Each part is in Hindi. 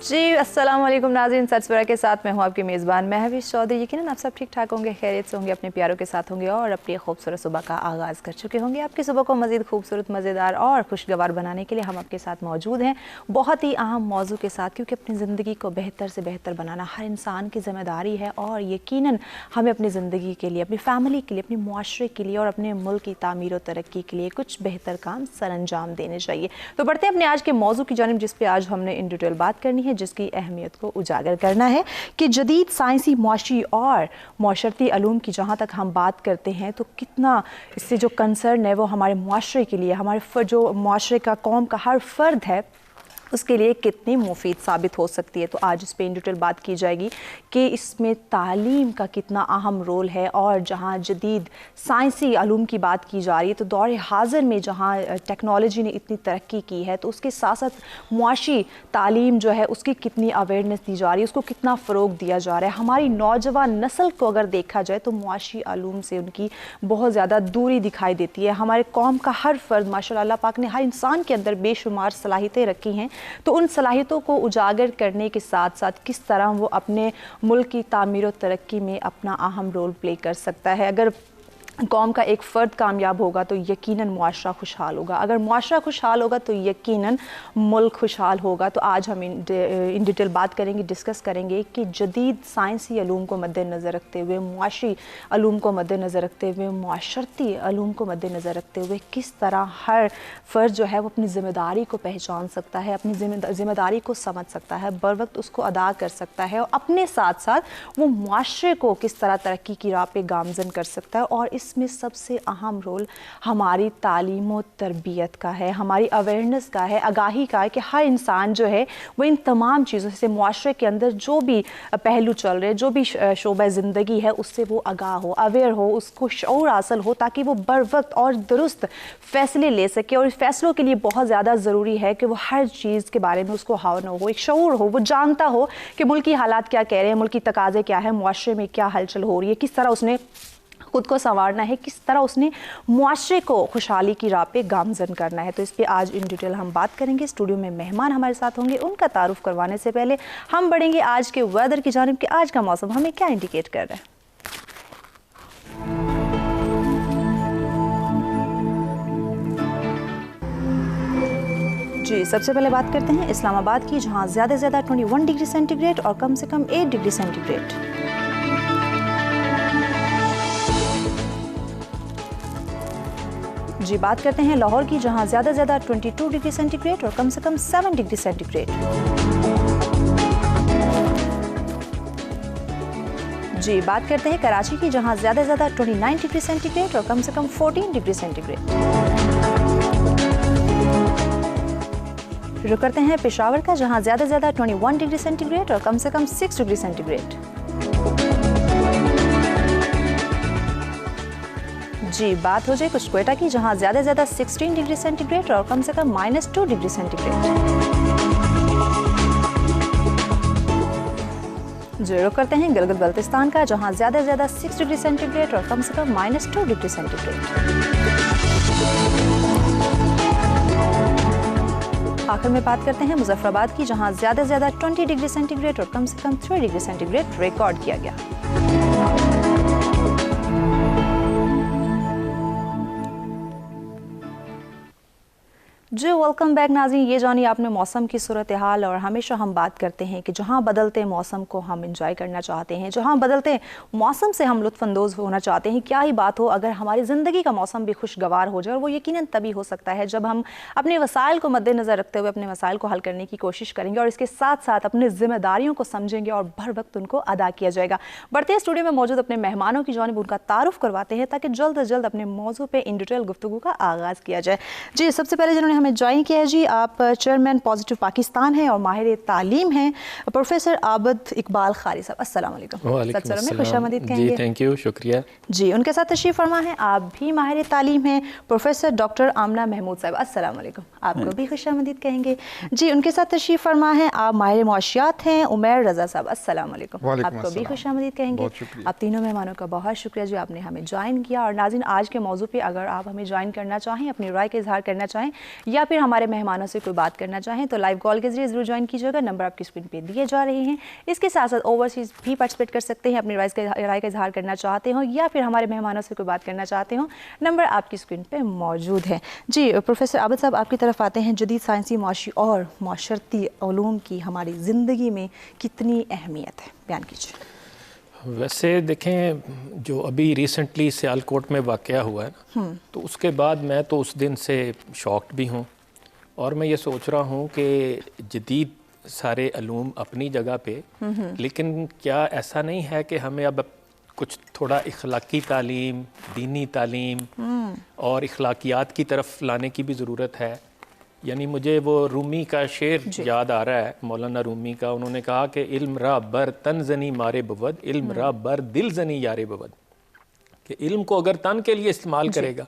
जी अस्सलाम वालेकुम नाज़रीन, सत्सबरा के साथ मैं हूँ आपकी मेज़बान महविश चौधरी। यकीनन आप सब ठीक ठाक होंगे, खैरियत से होंगे, अपने प्यारों के साथ होंगे और अपनी खूबसूरत सुबह का आगाज़ कर चुके होंगे। आपकी सुबह को मज़ीद खूबसूरत, मज़ेदार और खुशगवार बनाने के लिए हम आपके साथ मौजूद हैं बहुत ही अहम मौजू के साथ, क्योंकि अपनी ज़िंदगी को बेहतर से बेहतर बनाना हर इंसान की ज़िम्मेदारी है और यकीनन हमें अपनी ज़िंदगी के लिए, अपनी फ़ैमिली के लिए, अपने मुआशरे के लिए और अपने मुल्क की तामीर और तरक्की के लिए कुछ बेहतर काम सर अंजाम देने चाहिए। तो बढ़ते हैं अपने आज के मौजू की जानिब, जिस पर आज हमने इन डिटेल बात करनी है, जिसकी अहमियत को उजागर करना है कि जदीद साइंसी, मुआशी और माशरती अलूम की जहाँ तक हम बात करते हैं तो कितना इससे जो कंसर्न है वो हमारे मुआशरे के लिए, हमारे जो मुआशरे का, कौम का हर फर्द है उसके लिए कितनी मुफीद साबित हो सकती है। तो आज इस पर इन डिटेल बात की जाएगी कि इसमें तालीम का कितना अहम रोल है। और जहाँ जदीद साइंसी अलूम की बात की जा रही है तो दौर हाज़िर में जहाँ टेक्नोलॉजी ने इतनी तरक्की की है तो उसके साथ साथ मुआशी तालीम जो है उसकी कितनी अवेयरनेस दी जा रही है, उसको कितना फ़रोग दिया जा रहा है। हमारी नौजवान नस्ल को अगर देखा जाए तो मुआशी अलूम से उनकी बहुत ज़्यादा दूरी दिखाई देती है। हमारे कौम का हर फर्द, माशाअल्लाह अल्लाह पाक ने हर इंसान के अंदर बेशुमार सलाहियतें रखी हैं, तो उन सलाहियतों को उजागर करने के साथ साथ किस तरह वो अपने मुल्क की तामीर और तरक्की में अपना अहम रोल प्ले कर सकता है। अगर कौम का एक फ़र्द कामयाब होगा तो यकीनन मुआशरा खुशहाल होगा, अगर मुआशरा खुशहाल होगा तो यकीनन मुल्क खुशहाल होगा। तो आज हम इन डिटेल बात करेंगे, डिस्कस करेंगे कि जदीद साइंसी अलूम को मद्देनज़र रखते हुए, मुआशी अलूम को मद्देनज़र रखते हुए, मुआशरती अलूम को मद्देनज़र रखते हुए किस तरह हर फ़र्द जो है वो अपनी ज़िम्मेदारी को पहचान सकता है, अपनी ज़िम्मेदारी को समझ सकता है, बर वक्त उसको अदा कर सकता है और अपने साथ साथ वो मुआशरे को किस तरह तरक्की की राह पे गामज़न कर सकता है। और इसमें सबसे अहम रोल हमारी तालीम और तरबियत का है, हमारी अवेयरनेस का है, आगाही का है कि हर इंसान जो है वो इन तमाम चीज़ों से, मुआशरे के अंदर जो भी पहलू चल रहे, जो भी शोबा ज़िंदगी है उससे वो आगाह हो, अवेयर हो, उसको शऊर हासिल हो, ताकि वो बर वक्त और दुरुस्त फ़ैसले ले सके। और इस फैसलों के लिए बहुत ज़्यादा ज़रूरी है कि वो हर चीज़ के बारे में उसको हावना हो, एक शऊर हो, वो जानता हो कि मुल्की हालात क्या कह रहे हैं, मुल्की तकाज़े क्या है, मुआशरे में क्या हलचल हो रही है, किस तरह उसने खुद को संवारना है, किस तरह उसने मुआशरे को खुशहाली की राह पे गामज़न करना है। तो इस पर आज इन डिटेल हम बात करेंगे। स्टूडियो में मेहमान हमारे साथ होंगे, उनका तारुफ करवाने से पहले हम बढ़ेंगे आज के वेदर की जानिब कि आज का मौसम हमें क्या इंडिकेट कर रहा है। जी सबसे पहले बात करते हैं इस्लामाबाद की, जहाँ ज़्यादा से ज़्यादा 21 डिग्री सेंटीग्रेड और कम से कम 8 डिग्री सेंटीग्रेड। जी बात करते हैं लाहौर की, जहां ज़्यादा से ज़्यादा 22 डिग्री सेंटीग्रेड और कम से कम 7 डिग्री सेंटीग्रेड। जी बात करते हैं कराची की, जहां ज़्यादा से ज़्यादा 29 डिग्री सेंटीग्रेड और कम से कम 14 डिग्री सेंटीग्रेड। रुक करते हैं पेशावर का, जहां ज़्यादा से ज़्यादा 21 डिग्री सेंटीग्रेड और कम से कम 6 डिग्री सेंटीग्रेड। जी बात हो जाए कुछ क्वेटा की, जहां ज़्यादा से ज़्यादा 16 डिग्री सेंटीग्रेड और कम से कम -2 डिग्री सेंटीग्रेड। जी रुक करते हैं गिलगित बल्तिस्तान का, जहां ज़्यादा से ज़्यादा 6 डिग्री सेंटीग्रेड और कम से कम -2 डिग्री सेंटीग्रेड। आखिर में बात करते हैं मुजफ्फराबाद की, जहां ज़्यादा से ज़्यादा 20 डिग्री सेंटीग्रेड और कम से कम 3 डिग्री सेंटीग्रेड रिकॉर्ड किया गया। जी वेलकम बैक नाज़रीन, ये जानिए आपने मौसम की सूरत हाल। और हमेशा हम बात करते हैं कि जहाँ बदलते मौसम को हम इंजॉय करना चाहते हैं, जहाँ बदलते मौसम से हम लुत्फ़अंदोज़ होना चाहते हैं, क्या ही बात हो अगर हमारी ज़िंदगी का मौसम भी खुशगवार हो जाए। और वो यकीनन तभी हो सकता है जब हम अपने वसाइल को मद्देनज़र रखते हुए अपने मसाइल को हल करने की कोशिश करेंगे और इसके साथ साथ अपनी ज़िम्मेदारियों को समझेंगे और भर वक्त उनको अदा किया जाएगा। बढ़ते स्टूडियो में मौजूद अपने मेहमानों की जानिब उनका तारुफ करवाते हैं ताकि जल्द अज जल्द अपने मौजू पर इन डिटेल गुफ्तगू का आगाज़ किया जाए। जी सबसे पहले जिन्होंने हमें ज्वाइन किया है जी। आप चेयरमैन पॉजिटिव पाकिस्तान हैं और माहिर तालीम हैं, प्रोफेसर आबिद इकबाल कारी साहब। अस्सलाम वालेकुम। वालेकुम में खुशामदीद कहेंगे जी। थैंक यू, शुक्रिया जी। उनके साथ तशरीफ़ फरमा है आप भी माहिर तालीम हैं, प्रोफेसर डॉक्टर आमना महमूद साहब। अस्सलाम वालेकुम, आपको भी खुशामदीद कहेंगे जी। उनके साथ तशरीफ़ फरमा है आप माहिर मुआशियात हैं, उमैर रज़ा साहब। अस्सलाम वालेकुम, आपको भी खुशामदीद कहेंगे। आप तीनों मेहमानों का बहुत शुक्रिया जो आपने हमें ज्वाइन किया। और नाज़रीन, आज के मौजू पे अगर आप हमें ज्वाइन करना चाहें, अपनी राय का इजहार करना चाहें या फिर हमारे मेहमानों से कोई बात करना चाहें तो लाइव कॉल के जरिए ज़रूर ज्वाइन कीजिएगा। नंबर आपकी स्क्रीन पे दिए जा रहे हैं। इसके साथ साथ ओवरसीज़ भी पार्टिसिपेट कर सकते हैं, अपनी राय का इजहार करना चाहते हो या फिर हमारे मेहमानों से कोई बात करना चाहते हो, नंबर आपकी स्क्रीन पे मौजूद है जी। प्रोफेसर आबिद साहब, आपकी तरफ आते हैं। जदीद साइंसी, मुआशी और माशरती उलूम की हमारी ज़िंदगी में कितनी अहमियत है, बयान कीजिए। वैसे देखें, जो अभी रिसेंटली सियालकोट में वाक़या हुआ है ना, तो उसके बाद मैं तो उस दिन से शॉक्ड भी हूँ और मैं ये सोच रहा हूँ कि जदीद सारे अलूम अपनी जगह पे, लेकिन क्या ऐसा नहीं है कि हमें अब कुछ थोड़ा इखलाकी तालीम, दीनी तालीम और इखलाकियात की तरफ लाने की भी ज़रूरत है। यानी मुझे वो रूमी का शेर याद आ रहा है, मौलाना रूमी का। उन्होंने कहा कि इल्म रा बर तन जनी मारे बवद, इल्म रा बर दिल जनी यारे बवद। कि इल्म को अगर तन के लिए इस्तेमाल करेगा,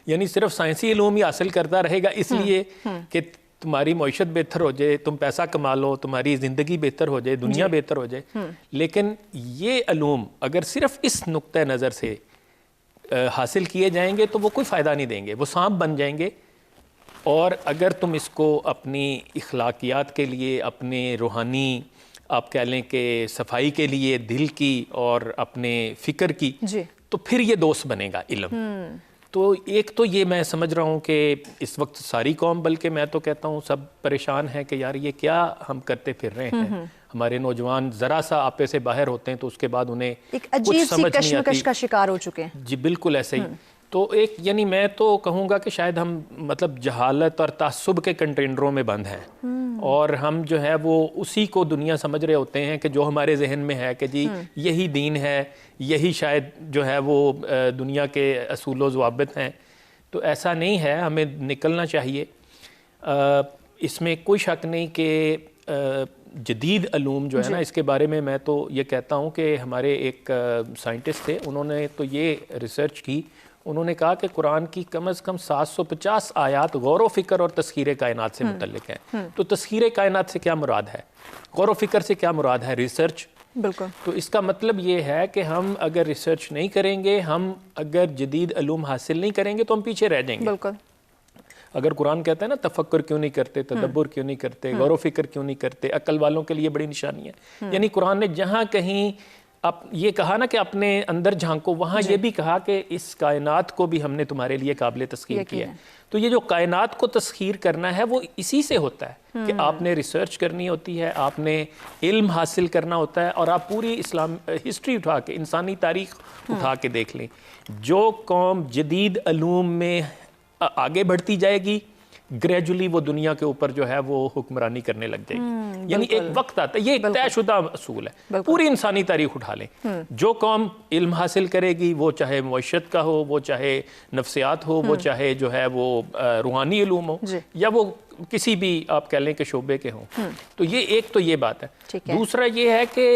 यानी सिर्फ साइंसी इल्म ही हासिल करता रहेगा इसलिए कि तुम्हारी मईशत बेहतर हो जाए, तुम पैसा कमा लो, तुम्हारी ज़िंदगी बेहतर हो जाए, दुनिया बेहतर हो जाए, लेकिन ये अलूम अगर सिर्फ इस नुक्ते नज़र से हासिल किए जाएंगे तो वो कोई फ़ायदा नहीं देंगे, वो सांप बन जाएंगे। और अगर तुम इसको अपनी इखलाकियात के लिए, अपने रूहानी, आप कह लें कि सफाई के लिए दिल की और अपने फ़िक्र की, तो फिर ये दोस्त बनेगा इल्म। तो एक तो ये मैं समझ रहा हूँ कि इस वक्त सारी कौम, बल्कि मैं तो कहता हूँ सब परेशान है कि यार ये क्या हम करते फिर रहे हैं। हमारे नौजवान ज़रा सा आपे से बाहर होते हैं तो उसके बाद उन्हें एक अजीब सी कश्मकश का शिकार हो चुके हैं। जी बिल्कुल ऐसे ही। तो एक यानी मैं तो कहूँगा कि शायद हम मतलब जहालत और तासुब के कंटेनरों में बंद हैं और हम जो है वो उसी को दुनिया समझ रहे होते हैं कि जो हमारे जहन में है कि जी यही दीन है, यही शायद जो है वो दुनिया के असूल व ज़वाबित हैं। तो ऐसा नहीं है, हमें निकलना चाहिए। इसमें कोई शक नहीं कि जदीद अलूम जो है ना, इसके बारे में मैं तो ये कहता हूँ कि हमारे एक साइंटिस्ट थे, उन्होंने तो ये रिसर्च की। उन्होंने कहा कि कुरान की कम अज़ कम 750 आयात गौर व फ़िक्र और तस्खीर कायनात से मुतल्लिक हैं। तो तस्खीर कायनात से क्या मुराद है, गौर व फ़िक्र से क्या मुराद है, रिसर्च। बिल्कुल। तो इसका मतलब ये है कि हम अगर रिसर्च नहीं करेंगे, हम अगर जदीद अलूम हासिल नहीं करेंगे तो हम पीछे रह जाएंगे। बिल्कुल। अगर कुरान कहता है ना तफक्कुर क्यों नहीं करते, तदब्बुर क्यों नहीं करते, गौर व फ़िक्र क्यों नहीं करते, अक्ल वालों के लिए बड़ी निशानी है। यानी कुरान ने जहाँ कहीं आप ये कहा ना कि अपने अंदर झांको, वहाँ ये भी कहा कि इस कायनात को भी हमने तुम्हारे लिए काबिल तस्खीर किया है। तो ये जो कायनात को तस्खीर करना है वो इसी से होता है कि आपने रिसर्च करनी होती है, आपने इल्म हासिल करना होता है। और आप पूरी इस्लाम हिस्ट्री उठा के, इंसानी तारीख उठा के देख लें, जो कौम जदीद अलूम में आगे बढ़ती जाएगी, ग्रेजुअली वो दुनिया के ऊपर जो है वो हुक्मरानी करने लग जाएगी। यानी एक वक्त आता है, ये एक तयशुदा असूल है, पूरी इंसानी तारीख उठा लें। जो कौम इल्म हासिल करेगी, वो चाहे मईशत का हो, वो चाहे नफ्सियात हो, वो चाहे जो है वो रूहानी इल्म हो, या वो किसी भी आप कह लें कि शोबे के हों। तो ये एक तो ये बात है। दूसरा ये है कि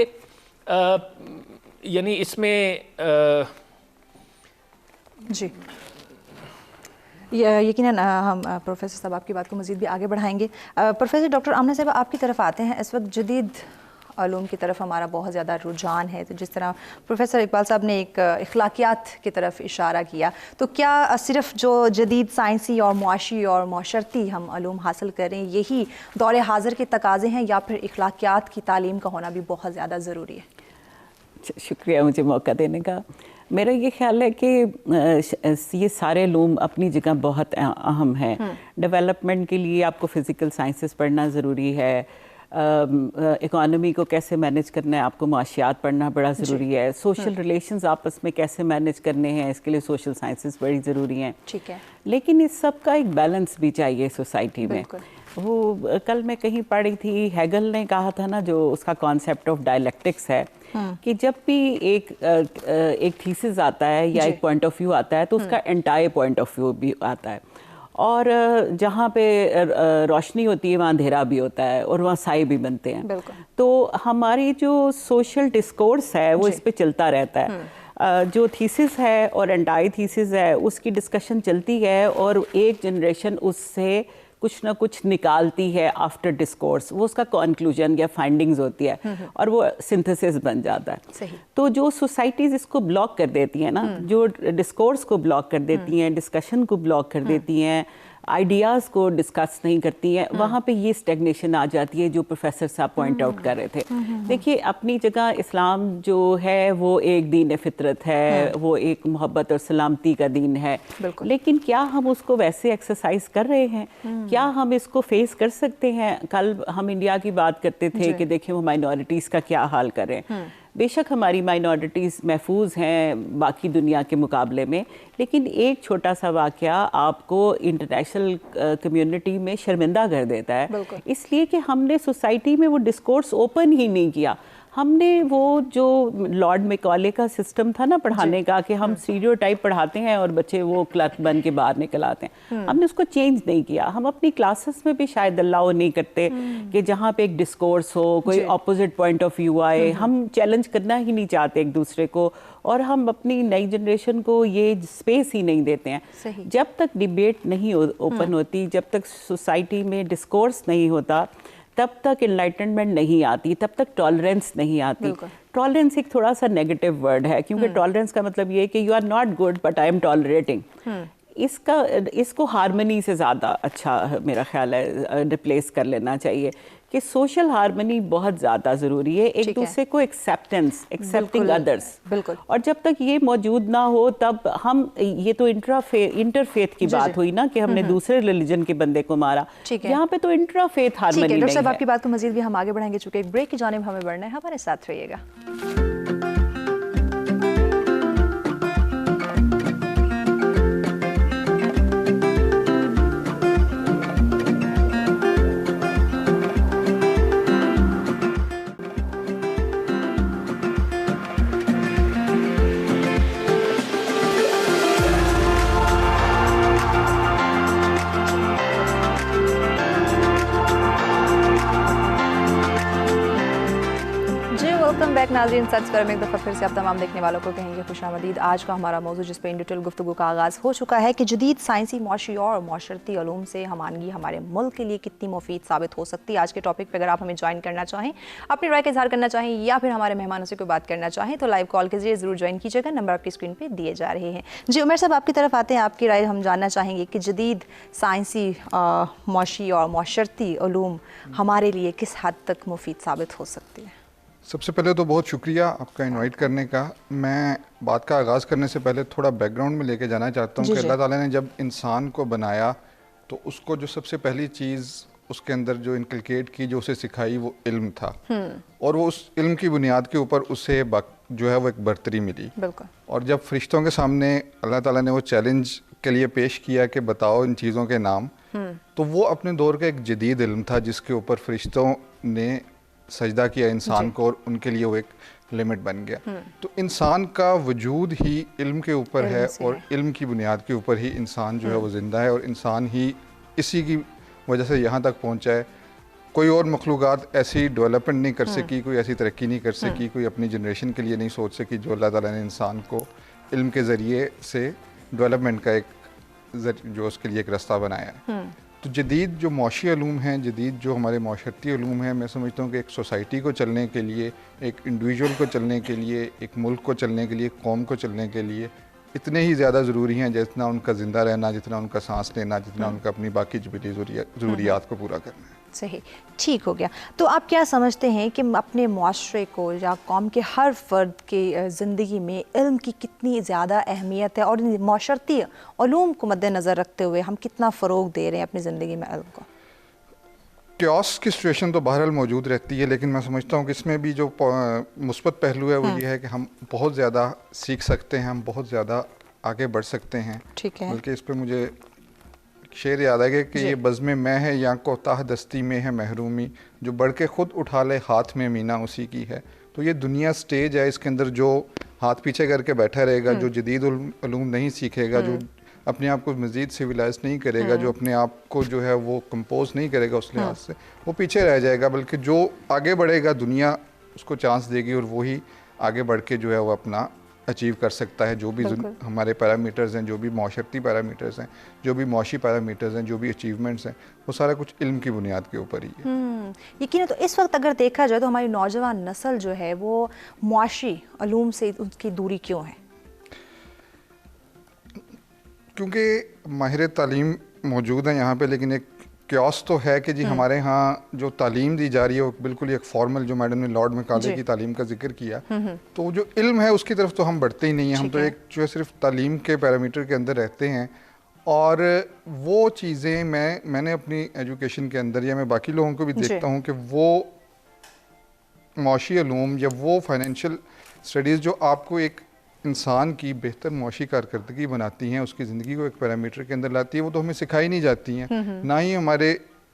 यानी इसमें जी यकीनन हम प्रोफेसर साहब आपकी बात को मज़ीद भी आगे बढ़ाएंगे। प्रोफेसर डॉक्टर आमना साहब, आपकी तरफ आते हैं। इस वक्त जदीद अलूम की तरफ हमारा बहुत ज़्यादा रुझान है, तो जिस तरह प्रोफेसर इकबाल साहब ने एक इखलाकियात की तरफ इशारा किया, तो क्या सिर्फ जो जदीद साइंसी और मुआशी और माशरती हम अलूम हासिल करें यही दौर हाज़िर के तकाज़े हैं, या फिर इखलाकियात की तालीम का होना भी बहुत ज़्यादा ज़रूरी है? शुक्रिया मुझे मौका देने का। मेरा ये ख्याल है कि ये सारे लूम अपनी जगह बहुत अहम हैं। डेवलपमेंट के लिए आपको फ़िज़िकल साइंसेस पढ़ना ज़रूरी है, इकोनॉमी को कैसे मैनेज करना है, आपको माशियात पढ़ना बड़ा ज़रूरी है, सोशल रिलेशंस आपस में कैसे मैनेज करने हैं, इसके लिए सोशल साइंसेस बड़ी ज़रूरी हैं। ठीक है। लेकिन इस सब का एक बैलेंस भी चाहिए सोसाइटी में। वो कल मैं कहीं पढ़ी थी, हेगल ने कहा था ना, जो उसका कॉन्सेप्ट ऑफ डायलेक्टिक्स है, कि जब भी एक थीसिस आता है या एक पॉइंट ऑफ व्यू आता है तो उसका एंटायर पॉइंट ऑफ व्यू भी आता है। और जहाँ पे रोशनी होती है वहाँ अंधेरा भी होता है और वहाँ साए भी बनते हैं। तो हमारी जो सोशल डिस्कोर्स है वो इस पे चलता रहता है। जो थीसिस है और एंटाई थीसिस है उसकी डिस्कशन चलती है और एक जनरेशन उससे कुछ ना कुछ निकालती है आफ्टर डिस्कोर्स, वो उसका कंक्लूजन या फाइंडिंग्स होती है और वो सिंथेसिस बन जाता है। सही। तो जो सोसाइटीज़ इसको ब्लॉक कर देती हैं ना, जो डिस्कोर्स को ब्लॉक कर देती हैं, डिस्कशन को ब्लॉक कर देती हैं, आइडियाज़ को डिस्कस नहीं करती हैं, वहाँ पे ये स्टेगनेशन आ जाती है जो प्रोफेसर साहब पॉइंट आउट कर रहे थे। देखिए अपनी जगह इस्लाम जो है वो एक दीन फितरत है, वो एक मोहब्बत और सलामती का दीन है, लेकिन क्या हम उसको वैसे एक्सरसाइज कर रहे हैं? क्या हम इसको फेस कर सकते हैं? कल हम इंडिया की बात करते थे कि देखिए वो माइनॉरिटीज़ का क्या हाल कर रहे हैं। बेशक हमारी माइनॉरिटीज़ महफूज हैं बाकी दुनिया के मुकाबले में, लेकिन एक छोटा सा वाक़या आपको इंटरनेशनल कम्युनिटी में शर्मिंदा कर देता है, इसलिए कि हमने सोसाइटी में वो डिस्कोर्स ओपन ही नहीं किया। हमने वो जो लॉर्ड मैकॉले का सिस्टम था ना पढ़ाने का, कि हम स्टीरियोटाइप पढ़ाते हैं और बच्चे वो क्लर्क बन के बाहर निकल आते हैं, हमने उसको चेंज नहीं किया। हम अपनी क्लासेस में भी शायद अलाउ नहीं करते कि जहाँ पे एक डिस्कोर्स हो, कोई ऑपोजिट पॉइंट ऑफ व्यू आए, हम चैलेंज करना ही नहीं चाहते एक दूसरे को, और हम अपनी नई जनरेशन को ये स्पेस ही नहीं देते हैं। जब तक डिबेट नहीं ओपन होती, जब तक सोसाइटी में डिस्कोर्स नहीं होता, तब तक इनलाइटनमेंट नहीं आती, तब तक टॉलरेंस नहीं आती। टॉलरेंस एक थोड़ा सा नेगेटिव वर्ड है, क्योंकि टॉलरेंस का मतलब ये है कि you are not good but I am tolerating. इसको हार्मनी से ज़्यादा अच्छा मेरा ख्याल है रिप्लेस कर लेना चाहिए, कि सोशल हार्मनी बहुत ज़्यादा ज़रूरी है, एक दूसरे को एक्सेप्टिंग अदर्स। बिल्कुल। और जब तक ये मौजूद ना हो तब हम, ये तो इंटरफेथ की बात हुई ना कि हमने दूसरे रिलीजन के बंदे को मारा, यहाँ पे तो इंटरफेथ हार्मनी नहीं है। डॉक्टर साहब आपकी बात को मजीद भी हम आगे बढ़ाएंगे, चूंकि एक ब्रेक की जानिब हमें बढ़ना है, हमारे साथ रहिएगा। नाज़रीन, सर्च पर में एक दफ़ा फिर से आप तमाम देखने वालों को कहेंगे खुशामदीद। आज का हमारा मौजू जिस पर इन डिटेल गुफ्तगू का आगाज़ हो चुका है कि जदीद साइंसी, माशी और माशरती उलूम से हमानगी हमारे मुल्क के लिए कितनी मुफीद साबित हो सकती है। आज के टॉपिक पर अगर आप हमें ज्वाइन करना चाहें, अपनी राय का इजहार करना चाहें या फिर हमारे मेहमानों से कोई बात करना चाहें तो लाइव कॉल के जरिए ज़रूर ज्वाइन कीजिएगा। नंबर आपकी स्क्रीन पर दिए जा रहे हैं। जी उमर साहब, आपकी तरफ आते हैं, आपकी राय हम जानना चाहेंगे कि जदीद साइंसी, माशी और माशरती उलूम हमारे लिए किस हद तक मुफीद साबित हो सकती है। सबसे पहले तो बहुत शुक्रिया आपका इनवाइट करने का। मैं बात का आगाज़ करने से पहले थोड़ा बैकग्राउंड में लेके जाना चाहता हूँ कि अल्लाह ताला ने जब इंसान को बनाया तो उसको जो सबसे पहली चीज़ उसके अंदर जो इनकलकेट की, जो उसे सिखाई, वो इल्म था, और वो उस इल्म की बुनियाद के ऊपर उसे जो है वो एक बर्तरी मिली। और जब फरिश्तों के सामने अल्लाह ताला ने वो चैलेंज के लिए पेश किया कि बताओ इन चीज़ों के नाम, तो वो अपने दौर का एक जदीद इल्म था जिसके ऊपर फरिश्तों ने सजदा किया इंसान को, और उनके लिए वो एक लिमिट बन गया। तो इंसान का वजूद ही इल्म के ऊपर है, और इल्म की बुनियाद के ऊपर ही इंसान जो है वो ज़िंदा है, और इंसान ही इसी की वजह से यहाँ तक पहुँचा है। कोई और मखलूक़ात ऐसी डेवलपमेंट नहीं कर सकी, कोई ऐसी तरक्की नहीं कर सकी, कोई अपनी जनरेशन के लिए नहीं सोच सकी जो अल्लाह ताला ने इंसान को इल्म के ज़रिए से डेवलपमेंट का जो उसके लिए एक रास्ता बनाया है। तो जदीद जो माशी उलूम हैं, जदीद जो हमारे माशरती उलूम हैं, मैं समझता हूँ कि एक सोसाइटी को चलने के लिए, एक इंडिविजुअल को चलने के लिए, एक मुल्क को चलने के लिए, एक कौम को चलने के लिए इतने ही ज़्यादा ज़रूरी हैं जितना उनका ज़िंदा रहना, जितना उनका सांस लेना, जितना उनका अपनी बाकी ज़रूरी ज़रूरियात को पूरा करना है। सही, ठीक हो गया। तो आप क्या समझते हैं कि अपने मुआशरे को या कौम के हर फर्द के ज़िंदगी में इल्म की कितनी ज़्यादा अहमियत है, और माशरती उलूम को मद्देनज़र रखते हुए हम कितना फ़रोग दे रहे हैं अपनी ज़िंदगी में इल्म को? क्यास की सिचुएशन तो बहरहाल मौजूद रहती है, लेकिन मैं समझता हूँ कि इसमें भी जो मुस्बत पहलू है वो ये है कि हम बहुत ज़्यादा सीख सकते हैं, हम बहुत ज़्यादा आगे बढ़ सकते हैं। ठीक है। बल्कि इस पर मुझे शेर याद आ गया कि ये बज़्म में है या कोताह दस्ती में है महरूमी, जो बढ़ के खुद उठा ले हाथ में मीना उसी की है। तो ये दुनिया स्टेज है, इसके अंदर जो हाथ पीछे करके बैठा रहेगा, जो जदीद उलूम नहीं सीखेगा, जो अपने आप को मज़ीद सिविलाइज नहीं करेगा, जो अपने आप को जो है वो कंपोज नहीं करेगा उस लिहाज से, वो पीछे रह जाएगा। बल्कि जो आगे बढ़ेगा दुनिया उसको चांस देगी और वही आगे बढ़ के जो है वो अपना अचीव कर सकता है। जो भी हमारे पैरामीटर्स हैं, जो भी माशरती पैरामीटर्स हैं, जो भी माशी पैरामीटर्स हैं, जो भी अचीवमेंट्स हैं, वो सारा कुछ इल्म की बुनियाद के ऊपर ही है। यकीन तो इस वक्त अगर देखा जाए तो हमारी नौजवान नस्ल जो है वो मुआशी उलूम से उसकी दूरी क्यों है? क्योंकि माहिर तालीम मौजूद है यहाँ पे, लेकिन एक क्यास तो है कि जी हमारे यहाँ जो तालीम दी जा रही है वो बिल्कुल ही एक फॉर्मल, जो मैडम ने लॉर्ड मैकाले की तालीम का जिक्र किया, तो जो इल्म है उसकी तरफ तो हम बढ़ते ही नहीं हैं। हम तो एक जो है सिर्फ तालीम के पैरामीटर के अंदर रहते हैं। और वो चीज़ें मैंने अपनी एजुकेशन के अंदर, या मैं बाकी लोगों को भी देखता हूँ कि वो मौशी उलूम या वो फाइनेंशियल स्टडीज़ जो आपको एक इंसान की बेहतर मौशी कारकर्दगी बनाती हैं, उसकी ज़िंदगी को एक पैरामीटर के अंदर लाती है, वो तो हमें सिखाई नहीं जाती हैं। ना ही हमारे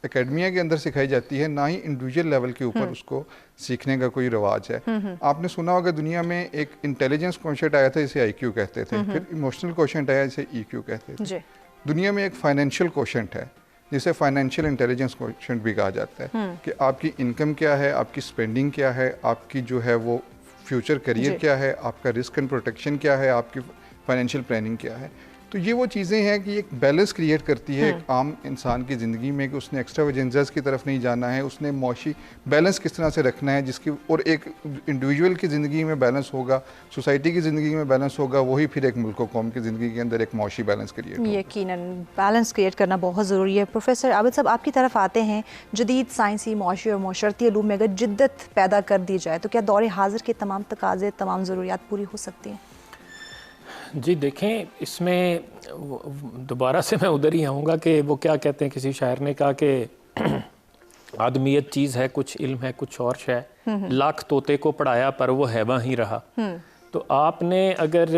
एकेडमिया के अंदर सिखाई जाती है, ना ही इंडिविजुअल लेवल के ऊपर उसको सीखने का कोई रवाज है। आपने सुना होगा दुनिया में एक इंटेलिजेंस क्वोशेंट आया था जिसे IQ कहते थे, फिर इमोशनल क्वोशेंट आया जिसे EQ कहते थे। दुनिया में एक फाइनेंशियल क्वोशेंट है जिसे फाइनेंशियल इंटेलिजेंस क्वोशेंट भी कहा जाता है, कि आपकी इनकम क्या है, आपकी स्पेंडिंग क्या है, आपकी जो है वो फ्यूचर करियर क्या है, आपका रिस्क एंड प्रोटेक्शन क्या है, आपकी फाइनेंशियल प्लानिंग क्या है। तो ये वो चीज़ें हैं कि एक बैलेंस क्रिएट करती है एक आम इंसान की ज़िंदगी में, कि उसने एक्स्ट्रावेजेंसेस की तरफ नहीं जाना है, उसने मौशी बैलेंस किस तरह से रखना है जिसकी, और एक इंडिविजुअल की ज़िंदगी में बैलेंस होगा, सोसाइटी की ज़िंदगी में बैलेंस होगा, वही फिर एक मुल्क कौम की ज़िंदगी के अंदर एक मौशी बैलेंस क्रिएट होगा। यकीनन बैलेंस क्रिएट करना बहुत ज़रूरी है। प्रोफेसर आबिद साहब, आपकी तरफ आते हैं, जदीद साइंसी, मौशी और माशरती उलूम में अगर जिद्दत पैदा कर दी जाए तो क्या दौर हाजिर के तमाम तकाज़े, तमाम ज़रूरियात पूरी हो सकती हैं? जी देखें, इसमें दोबारा से मैं उधर ही आऊँगा कि वो क्या कहते हैं, किसी शायर ने कहा कि आदमियत चीज़ है, कुछ इल्म है, कुछ और शय, लाख तोते को पढ़ाया पर वो हैवा ही रहा। तो आपने अगर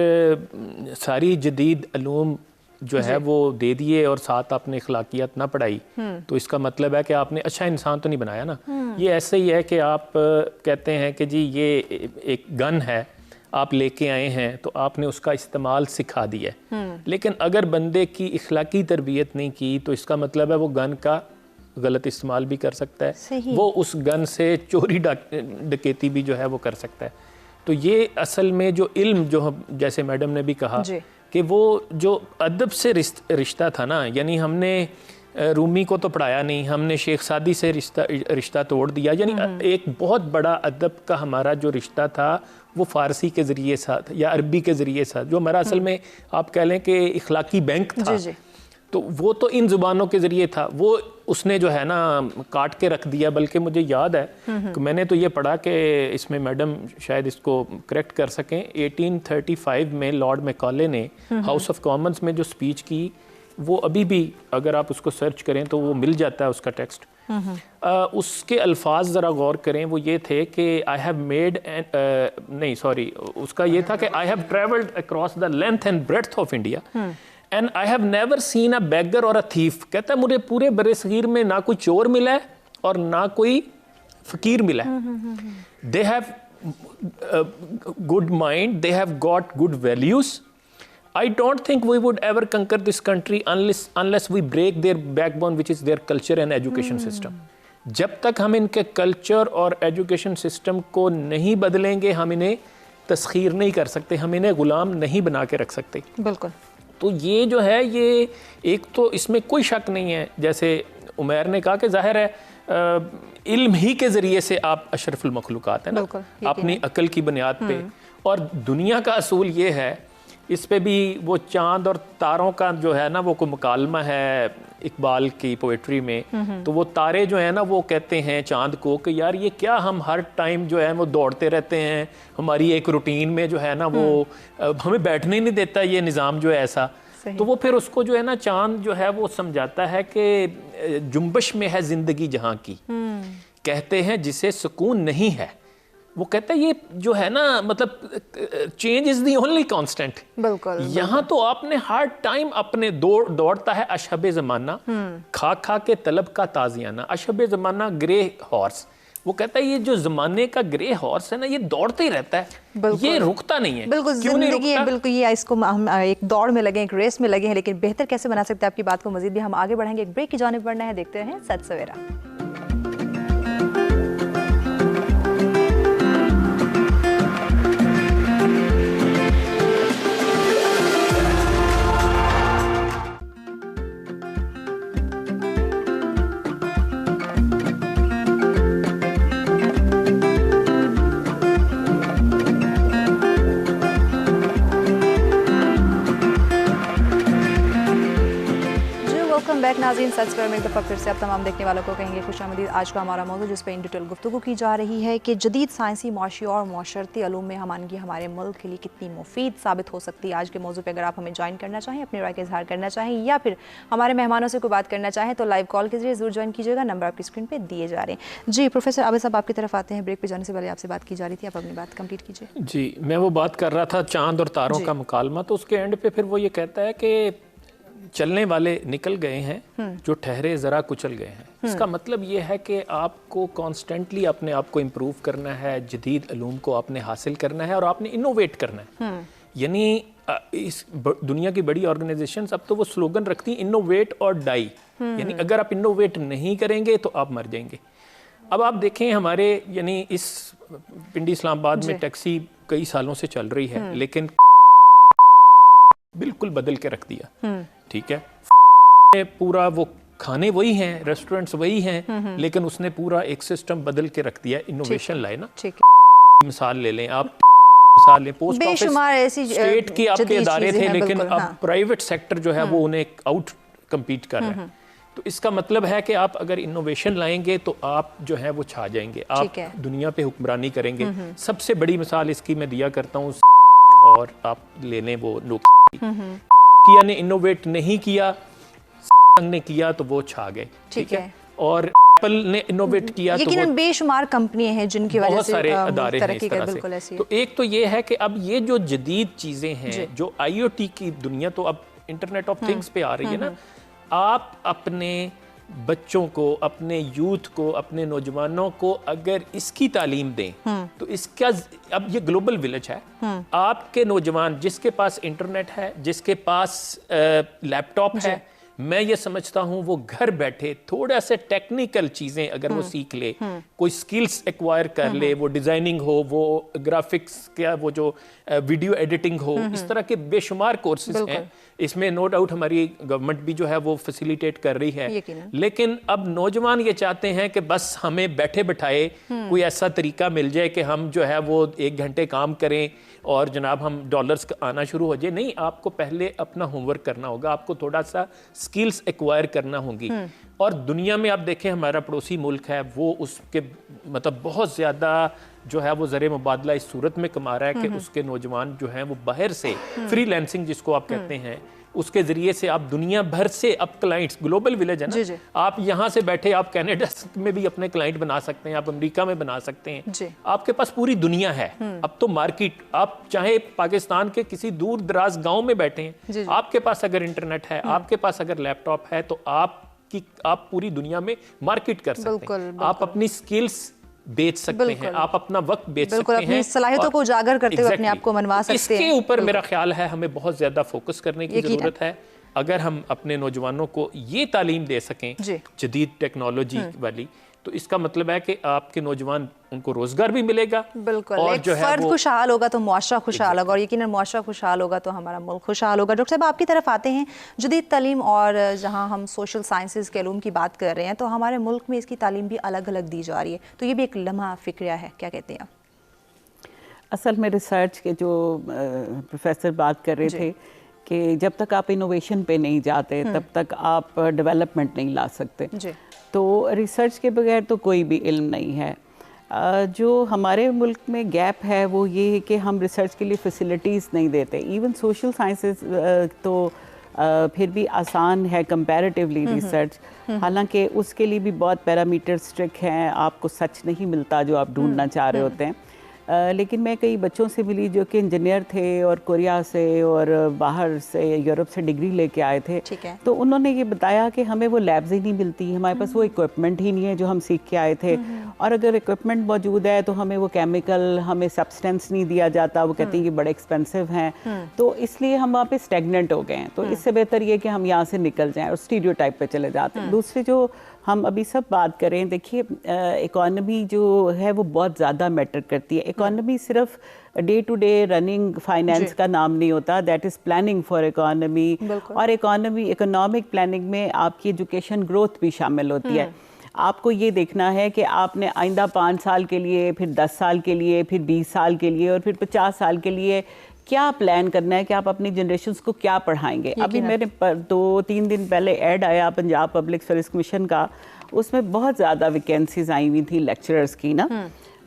सारी जदीद अलूम जो है वो दे दिए और साथ आपने इखलाकियात ना पढ़ाई, तो इसका मतलब है कि आपने अच्छा इंसान तो नहीं बनाया ना। ये ऐसे ही है कि आप कहते हैं कि जी ये एक गन है, आप लेके आए हैं तो आपने उसका इस्तेमाल सिखा दिया, लेकिन अगर बंदे की इखलाकी तरबियत नहीं की तो इसका मतलब है वो गन का गलत इस्तेमाल भी कर सकता है, वो उस गन से चोरी डकैती भी जो है वो कर सकता है। तो ये असल में जो इल्म, जो हम जैसे मैडम ने भी कहा कि वो जो अदब से रिश्ता था ना, यानी हमने रूमी को तो पढ़ाया नहीं, हमने शेख सादी से रिश्ता तोड़ दिया, यानी एक बहुत बड़ा अदब का हमारा जो रिश्ता था वो फ़ारसी के ज़रिए साथ या अरबी के ज़रिए साथ, जो हमारा असल में आप कह लें कि इखलाकी बैंक था, तो वो तो इन ज़ुबानों के ज़रिए था, वो उसने जो है ना काट के रख दिया। बल्कि मुझे याद है कि मैंने तो ये पढ़ा कि इसमें मैडम शायद इसको करेक्ट कर सकें, 1835 में लॉर्ड मैकाले ने हाउस ऑफ कॉमन्स में जो स्पीच की, वो अभी भी अगर आप उसको सर्च करें तो वो मिल जाता है उसका टेक्स्ट। उसके अल्फाज ज़रा गौर करें, वो ये थे कि आई हैव मेड नहीं सॉरी, उसका ये था कि I have travelled across the length and breadth of India and I have never seen a beggar or a thief. कहता है मुझे पूरे बरे सगीर में ना कोई चोर मिला है और ना कोई फकीर मिला है। They have good mind, they have got good values. I don't think we would ever conquer this country unless we break their backbone, which is their culture and education system. जब तक हम इनके कल्चर और एजुकेशन सिस्टम को नहीं बदलेंगे, हम इन्हें तस्खीर नहीं कर सकते, हम इन्हें गुलाम नहीं बना के रख सकते। बिल्कुल। तो ये जो है, ये एक तो इसमें कोई शक नहीं है, जैसे उमैर ने कहा कि जाहिर है इल्म ही के ज़रिए से आप अशरफुल मखलूक़ात हैं ना, अपनी अकल की बुनियाद पे। और दुनिया का असूल ये है, इस पे भी वो चांद और तारों का जो है ना वो कोई मुकालमा है इकबाल की पोएट्री में, तो वो तारे जो है ना वो कहते हैं चांद को कि यार ये क्या हम हर टाइम जो है वो दौड़ते रहते हैं, हमारी एक रूटीन में जो है ना वो हमें बैठने नहीं देता ये निज़ाम जो है ऐसा। तो वो फिर उसको जो है ना चांद जो है वो समझाता है कि जुम्बश में है ज़िंदगी जहाँ की, कहते हैं जिसे सुकून नहीं है। वो कहता है ये जो है ना मतलब change is the only constant. बिल्कुल। यहाँ तो आपने हर टाइम अपने दौड़ता है अशब ज़माना, खा खा के तलब का ताजियाना। अशब ज़माना ग्रे हॉर्स, वो कहता है ये जो ज़माने का ग्रे हॉर्स है ना, ये दौड़ते ही रहता है, ये रुकता नहीं है। बिल्कुल, क्यों नहीं जिंदगी है, रुकता? बिल्कुल ये इसको हम एक दौड़ में लगे, एक रेस में लगे हैं, लेकिन बेहतर कैसे बना सकते हैं आपकी बात को मजीद भी हम आगे बढ़ाएंगे। एक ब्रेक की जानिब बढ़ना है, देखते हैं सच सवेरा। बैक नाज़रीन, सच में एक दफ़ा फिर से आप तमाम देखने वालों को कहेंगे खुशामदीद। आज का हमारा मौजूद जिस पर इन डिटेल गुफ्तगू की जा रही है कि जदीद साइंसी, माशी और माशरती अलूम में हमानगी हमारे मुल्क के लिए कितनी मुफीद साबित हो सकती है। आज के मौजू पर अगर आप हमें ज्वाइन करना चाहें, अपनी राय का इजहार करना चाहें या फिर हमारे मेहमानों से कोई बात करना चाहें तो लाइव कॉल के जरिए ज़रूर ज्वाइन कीजिएगा। नंबर आपकी स्क्रीन पर दिए जा रहे हैं। जी प्रोफेसर आबिद साहब, आपकी तरफ आते हैं। ब्रेक पर जाने से पहले आपसे बात की जा रही थी, आप अपनी बात कंप्लीट कीजिए। जी, मैं वो बात कर रहा था चांद और तारों का मुकालमा, तो उसके एंड पे फिर वो ये कहता है कि चलने वाले निकल गए हैं, जो ठहरे ज़रा कुचल गए हैं। इसका मतलब ये है कि आपको कॉन्स्टेंटली अपने आप को इम्प्रूव करना है, जदीद इल्म को आपने हासिल करना है और आपने इनोवेट करना है। यानी इस दुनिया की बड़ी ऑर्गेनाइजेशंस अब तो वो स्लोगन रखती हैं, इनोवेट और डाई। यानी अगर आप इनोवेट नहीं करेंगे तो आप मर जाएंगे। अब आप देखें हमारे यानी इस पिंडी इस्लामाबाद में टैक्सी कई सालों से चल रही है, लेकिन बिल्कुल बदल के रख दिया। ठीक है, पूरा वो खाने वही हैं, रेस्टोरेंट्स वही हैं, लेकिन उसने पूरा एक सिस्टम बदल के रख दिया। इनोवेशन लाए ना, मिसाल ले लें आप, मिसाल लें पोस्ट ऑफिस, स्टेट की आपके इदारे थे, लेकिन अब प्राइवेट सेक्टर जो है वो उन्हें आउट कम्पीट कर रहा है। तो इसका मतलब है कि आप अगर इनोवेशन लाएंगे तो आप जो है वो छा जाएंगे, आप दुनिया पे हुक्मरानी करेंगे। सबसे बड़ी मिसाल इसकी मैं दिया करता हूँ, और आप ले लें वो नोकिया ने इनोवेट नहीं किया, ने किया तो वो छा गए। ठीक है, और एप्पल ने इनोवेट किया तो वो बेशुमार कंपनियां हैं जिनकी वजह से बहुत सारे अदारे हैं इस तरह से। तो एक तो ये है कि अब ये जो जदीद चीजें हैं, जो IoT की दुनिया, तो अब इंटरनेट ऑफ थिंग्स पे आ रही है ना, आप अपने बच्चों को, अपने यूथ को, अपने नौजवानों को अगर इसकी तालीम दें तो इसका, अब ये ग्लोबल विलेज है, आपके नौजवान जिसके पास इंटरनेट है, जिसके पास लैपटॉप है, मैं ये समझता हूँ वो घर बैठे थोड़ा से टेक्निकल चीज़ें अगर वो सीख ले, कोई स्किल्स एक्वायर कर ले, वो डिज़ाइनिंग हो, वो ग्राफिक्स क्या, वो जो वीडियो एडिटिंग हो, इस तरह के बेशुमार कोर्सेज हैं। इसमें नो डाउट हमारी गवर्नमेंट भी जो है वो फैसिलिटेट कर रही है, लेकिन अब नौजवान ये चाहते हैं कि बस हमें बैठे बैठाए कोई ऐसा तरीका मिल जाए कि हम जो है वो 1 घंटे काम करें और जनाब हम डॉलर्स आना शुरू हो जाए। नहीं, आपको पहले अपना होमवर्क करना होगा, आपको थोड़ा सा स्किल्स एक्वायर करना होंगी। और दुनिया में आप देखें हमारा पड़ोसी मुल्क है, वो उसके मतलब बहुत ज़्यादा जो है वो ज़र मुबादला इस सूरत में कमा रहा है कि उसके नौजवान जो हैं वो बाहर से फ्रीलांसिंग जिसको आप कहते हैं, उसके ज़रिए से आप दुनिया भर से, अब क्लाइंट्स ग्लोबल विलेज है ना, आप यहाँ से बैठे आप कनाडा में भी अपने क्लाइंट बना सकते हैं, आप अमेरिका में बना सकते हैं, आपके पास पूरी दुनिया है। अब तो मार्केट, आप चाहे पाकिस्तान के किसी दूर दराज गाँव में बैठे हैं, आपके पास अगर इंटरनेट है, आपके पास अगर लैपटॉप है, तो आप पूरी दुनिया में मार्केट कर सकते हैं, आप अपनी स्किल्स बेच सकते हैं, आप अपना वक्त बेच सकते हैं, अपनी सलाहियतों को उजागर करते हुए अपने आप को मनवा सकते हैं। इसके ऊपर मेरा ख्याल है हमें बहुत ज्यादा फोकस करने की जरूरत है। अगर हम अपने नौजवानों को ये तालीम दे सकें जदीद टेक्नोलॉजी वाली, तो इसका मतलब है कि आपके नौजवान, उनको रोजगार भी मिलेगा। बिल्कुल, और जो है फर्द खुशहाल होगा तो मुआशरा खुशहाल होगा, और यकीनन मुआशरा खुशहाल होगा तो हमारा मुल्क खुशहाल होगा। डॉक्टर साहब, आपकी तरफ आते हैं। जदीद तालीम और जहां हम सोशल साइंसेज के इल्म की बात कर रहे हैं, तो हमारे मुल्क में इसकी तालीम भी अलग अलग दी जा रही है, तो ये भी एक लम्हा फिक्रिया है, क्या कहते हैं आप? असल में रिसर्च के जो प्रोफेसर बात कर रहे थे कि जब तक आप इनोवेशन पे नहीं जाते तब तक आप डेवलपमेंट नहीं ला सकते। तो रिसर्च के बगैर तो कोई भी इल्म नहीं है। जो हमारे मुल्क में गैप है वो ये है कि हम रिसर्च के लिए फैसिलिटीज़ नहीं देते। इवन सोशल साइंसेस तो फिर भी आसान है कंपैरेटिवली रिसर्च, हालांकि उसके लिए भी बहुत पैरामीटर स्ट्रिक्ट हैं, आपको सच नहीं मिलता जो आप ढूंढना चाह रहे होते हैं। लेकिन मैं कई बच्चों से मिली जो कि इंजीनियर थे और कोरिया से और बाहर से यूरोप से डिग्री लेके आए थे। ठीक है। तो उन्होंने ये बताया कि हमें वो लैब्स ही नहीं मिलती, हमारे पास वो इक्विपमेंट ही नहीं है जो हम सीख के आए थे, और अगर इक्विपमेंट मौजूद है तो हमें वो केमिकल, हमें सब्सटेंस नहीं दिया जाता, वो कहती है कि बड़े एक्सपेंसिव हैं, तो इसलिए हम वहाँ पे स्टेगनेंट हो गए हैं। तो इससे बेहतर ये कि हम यहाँ से निकल जाएं और स्टीरियोटाइप पे चले जाते हैं। दूसरी जो हम अभी सब बात करें, देखिए इकोनॉमी जो है वो बहुत ज़्यादा मैटर करती है। इकोनॉमी सिर्फ day to day running finance का नाम नहीं होता, that is planning for economy. और इकोनॉमिक प्लानिंग में आपकी एजुकेशन ग्रोथ भी शामिल होती है। आपको ये देखना है कि आपने आइंदा 5 साल के लिए, फिर 10 साल के लिए, फिर 20 साल के लिए और फिर 50 साल के लिए क्या प्लान करना है कि आप अपनी जनरेशन्स को क्या पढ़ाएंगे। अभी मेरे 2-3 दिन पहले ऐड आया पंजाब पब्लिक सर्विस कमीशन का, उसमें बहुत ज़्यादा वैकेंसीज आई हुई थी लेक्चरर्स की ना।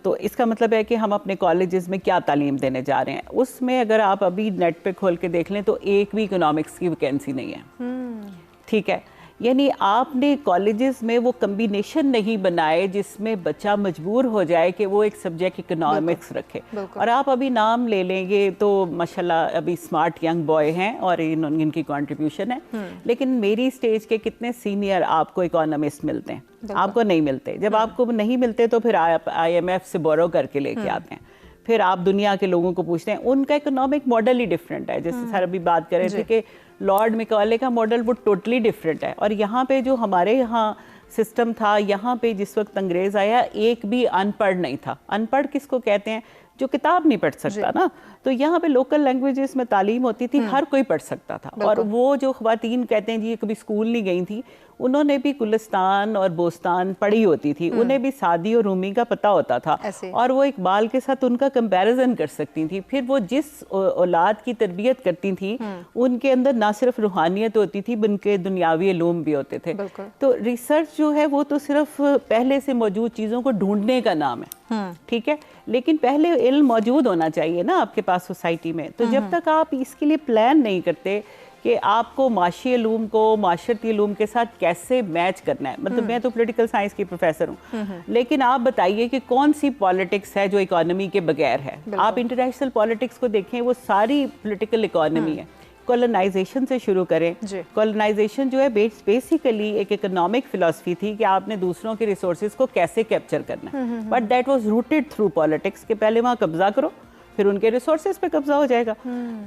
तो इसका मतलब है कि हम अपने कॉलेजेस में क्या तालीम देने जा रहे हैं। उसमें अगर आप अभी नेट पे खोल के देख लें तो एक भी इकोनॉमिक्स की वैकेंसी नहीं है। ठीक है, यानी आपने कॉलेजेस में वो कम्बिनेशन नहीं बनाए जिसमें बच्चा मजबूर हो जाए कि वो एक सब्जेक्ट इकोनॉमिक्स रखे। और आप अभी नाम ले लेंगे तो माशाल्लाह अभी स्मार्ट यंग बॉय हैं और इनकी कंट्रीब्यूशन है, लेकिन मेरी स्टेज के कितने सीनियर आपको इकोनॉमिस्ट मिलते हैं? आपको नहीं मिलते। जब आपको नहीं मिलते तो फिर आप IMF से बोरो करके लेके आते हैं। फिर आप दुनिया के लोगों को पूछते हैं, उनका इकोनॉमिक मॉडल ही डिफरेंट है। जैसे सर अभी बात कर रहे थे कि लॉर्ड मैकॉले का मॉडल वो टोटली डिफरेंट है, और यहाँ पे जो हमारे यहाँ सिस्टम था, यहाँ पे जिस वक्त अंग्रेज आया एक भी अनपढ़ नहीं था। अनपढ़ किसको कहते हैं? जो किताब नहीं पढ़ सकता ना। तो यहाँ पे लोकल लैंग्वेजेस में तालीम होती थी, हर कोई पढ़ सकता था। और वो जो ख्वातीन कहते हैं जी कभी स्कूल नहीं गई थी, उन्होंने भी गुलिस्तान और बोस्तान पढ़ी होती थी, उन्हें भी सादी और रूमी का पता होता था, और वो इकबाल के साथ उनका कंपैरिजन कर सकती थी। फिर वो जिस औलाद की तरबियत करती थी उनके अंदर ना सिर्फ रूहानियत होती थी बल्कि दुनियावी इल्म भी होते थे। तो रिसर्च जो है वो तो सिर्फ पहले से मौजूद चीज़ों को ढूंढने का नाम है, ठीक है, लेकिन पहले इल्म मौजूद होना चाहिए ना आपके पास सोसाइटी में। तो जब तक आप इसके लिए प्लान नहीं करते कि आपको माशी इल्म को माशरती इल्म के साथ कैसे मैच करना है, मतलब मैं तो पॉलिटिकल साइंस की प्रोफेसर हूँ, लेकिन आप बताइए कि कौन सी पॉलिटिक्स है जो इकोनॉमी के बगैर है? आप इंटरनेशनल पॉलिटिक्स को देखें, वो सारी पॉलिटिकल इकोनॉमी है। कॉलोनाइजेशन से शुरू करें। कॉलोनाइजेशन जो है बेसिकली एक इकोनॉमिक फिलॉसफी थी कि आपने दूसरों के रिसोर्सेज को कैसे कैप्चर करना है, but that was rooted through politics के पहले वहाँ कब्जा करो, फिर उनके रिसोर्सेज पे कब्जा हो जाएगा।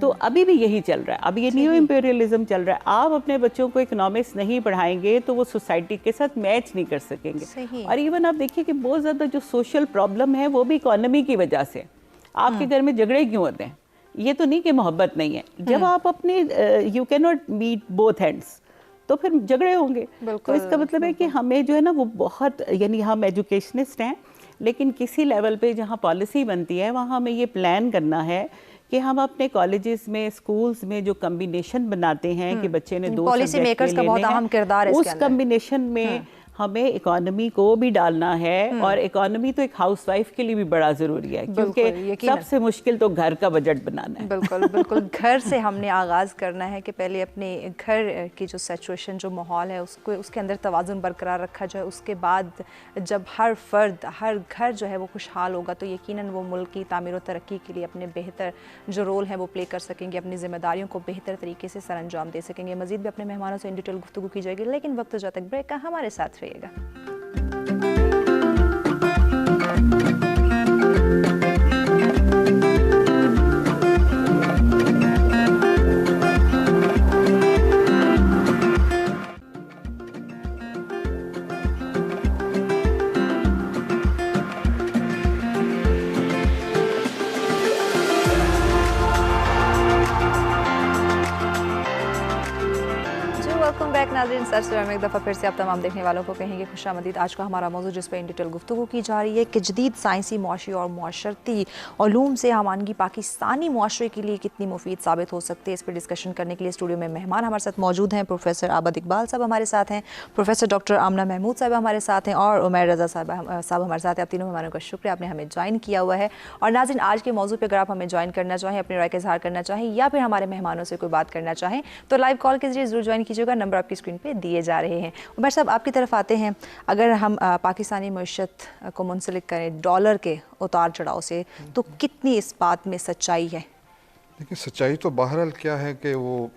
तो अभी भी यही चल रहा है, अभी ये न्यू इंपीरियलिज्म चल रहा है। आप अपने बच्चों को इकोनॉमिक्स नहीं पढ़ाएंगे तो वो सोसाइटी के साथ मैच नहीं कर सकेंगे। और इवन आप देखिए कि बहुत ज़्यादा जो सोशल प्रॉब्लम है वो भी इकोनॉमी की वजह से। आपके घर में झगड़े क्यों होते हैं? ये तो नहीं कि मोहब्बत नहीं है। जब आप अपने you can not meet both hands तो फिर झगड़े होंगे। तो इसका मतलब है कि हमें जो है ना वो बहुत, यानी हम एजुकेशनिस्ट हैं, लेकिन किसी लेवल पे जहाँ पॉलिसी बनती है वहाँ हमें ये प्लान करना है कि हम अपने कॉलेजेस में, स्कूल्स में जो कम्बिनेशन बनाते हैं कि बच्चे ने 2 पॉलिसी मेकर्स का बहुत अहम किरदार है उस कम्बिनेशन में हमें इकोनॉमी को भी डालना है। और इकोनॉमी तो एक हाउसवाइफ के लिए भी बड़ा ज़रूरी है, क्योंकि सबसे मुश्किल तो घर का बजट बनाना है। बिल्कुल बिल्कुल। घर से हमने आगाज़ करना है कि पहले अपने घर की जो सिचुएशन, जो माहौल है उसको, उसके अंदर तवाज़ुन बरकरार रखा जाए। उसके बाद जब हर फर्द, हर घर जो है वो खुशहाल होगा तो यकीनन वो मुल्क की तामीर और तरक्की के लिए अपने बेहतर जो रोल है वो प्ले कर सकेंगे, अपनी जिम्मेदारियों को बेहतर तरीके से सर अंजाम दे सकेंगे। मज़ीद भी अपने मेहमानों से इन डिटेल गुफ्तगू की जाएगी, लेकिन वक्त जब तक ब्रेक का हमारे साथ रहिएगा। नाज़रीन, सर में एक दफ़ा फिर से आप तमाम देखने वालों को कहेंगे खुशामदीद। आज का हमारा मौजूद जिस पर इन डिटेल गुफ्तगू की जा रही है कि जदीद साइंसी, मुआशी और मुआशरती उलूम से हमानगी पाकिस्तानी मुआशरे के लिए कितनी मुफीद साबित हो सकती है। इस पर डिस्कशन करने के लिए स्टूडियो में मेहमान हमारे साथ मौजूद हैं। प्रोफेसर आबद इकबाल साहब हमारे साथ हैं, प्रोफेसर डॉक्टर आमना महमूद साहब हमारे साथ हैं और उमैर रज़ा साहब हमारे साथ हैं। आप तीनों मेहमानों का शुक्रिया, आपने हमें ज्वाइन किया हुआ है। और नाज़रीन, आज के मौजू पर अगर आप हमें ज्वाइन करना चाहें, अपनी राय का इजहार करना चाहें या फिर हमारे मेहमानों से कोई बात करना चाहें तो लाइव कॉल के जरिए जरूर ज्वाइन कीजिएगा। नंबर आपकी स्क्रीन स्क्रीन पे दिए जा रहे हैं। उमर साहब, आपकी तरफ आते हैं। अगर हम पाकिस्तानी मईशत को मुंसलिक करें डॉलर के उतार चढ़ाव से, तो कितनी इस बात में सच्चाई है? देखिए, सच्चाई तो बहरहाल क्या है कि वो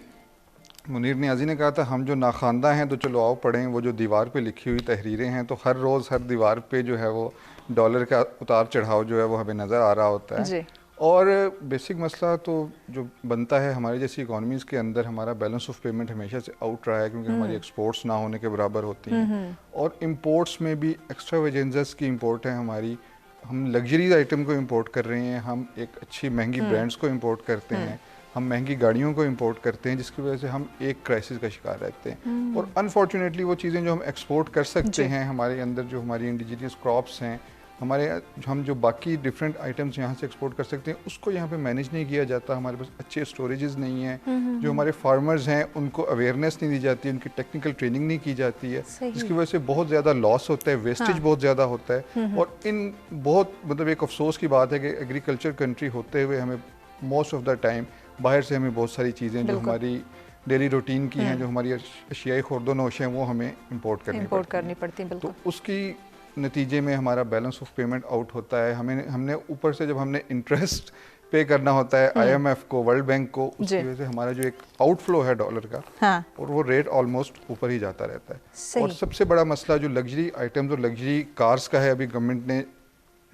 मुनीर नियाज़ी ने कहा था, हम जो नाखानदा हैं तो चलो आओ पढ़ें। वो जो दीवार पे लिखी हुई तहरीरें हैं, तो हर रोज़ हर दीवार पे जो है वो डॉलर का उतार चढ़ाव जो है वो हमें नज़र आ रहा होता है जी। और बेसिक मसला तो जो बनता है हमारी जैसी इकोनॉमीज़ के अंदर, हमारा बैलेंस ऑफ पेमेंट हमेशा से आउट रहा है, क्योंकि हमारी एक्सपोर्ट्स ना होने के बराबर होती हैं और इम्पोर्ट्स में भी एक्स्ट्रा वेजेंजस की इम्पोर्ट है हमारी। हम लग्जरीज आइटम को इम्पोर्ट कर रहे हैं, हम एक अच्छी महंगी ब्रांड्स को इम्पोर्ट करते हैं, हम महंगी गाड़ियों को इम्पोर्ट करते हैं, जिसकी वजह से हम एक क्राइसिस का शिकार रहते हैं। और अनफॉर्चुनेटली वो चीज़ें जो हम एक्सपोर्ट कर सकते हैं, हमारे अंदर जो हमारी इंडिजीनियस क्रॉप्स हैं, हमारे हम जो बाकी डिफरेंट आइटम्स यहाँ से एक्सपोर्ट कर सकते हैं, उसको यहाँ पे मैनेज नहीं किया जाता। हमारे पास अच्छे स्टोरेजेस नहीं हैं, जो हमारे फार्मर्स हैं उनको अवेयरनेस नहीं दी जाती, उनकी टेक्निकल ट्रेनिंग नहीं की जाती है, जिसकी वजह से बहुत ज़्यादा लॉस होता है, वेस्टेज बहुत ज़्यादा होता है। और इन बहुत मतलब एक अफसोस की बात है कि एग्रीकल्चर कंट्री होते हुए हमें मोस्ट ऑफ द टाइम बाहर से हमें बहुत सारी चीज़ें जो हमारी डेली रूटीन की हैं, जो हमारी अशियाई खुर्दोनोश हैं, वो हमें इम्पोर्ट करनी पड़ती हैं। तो उसकी नतीजे में हमारा बैलेंस ऑफ पेमेंट आउट होता है। हमने ऊपर से जब हमने इंटरेस्ट पे करना होता है IMF को, वर्ल्ड बैंक को, उसकी वजह से हमारा जो एक आउटफ्लो है डॉलर का, हाँ। और वो रेट ऑलमोस्ट ऊपर ही जाता रहता है। और सबसे बड़ा मसला जो लग्जरी आइटम्स और लग्जरी कार्स का है, अभी गवर्नमेंट ने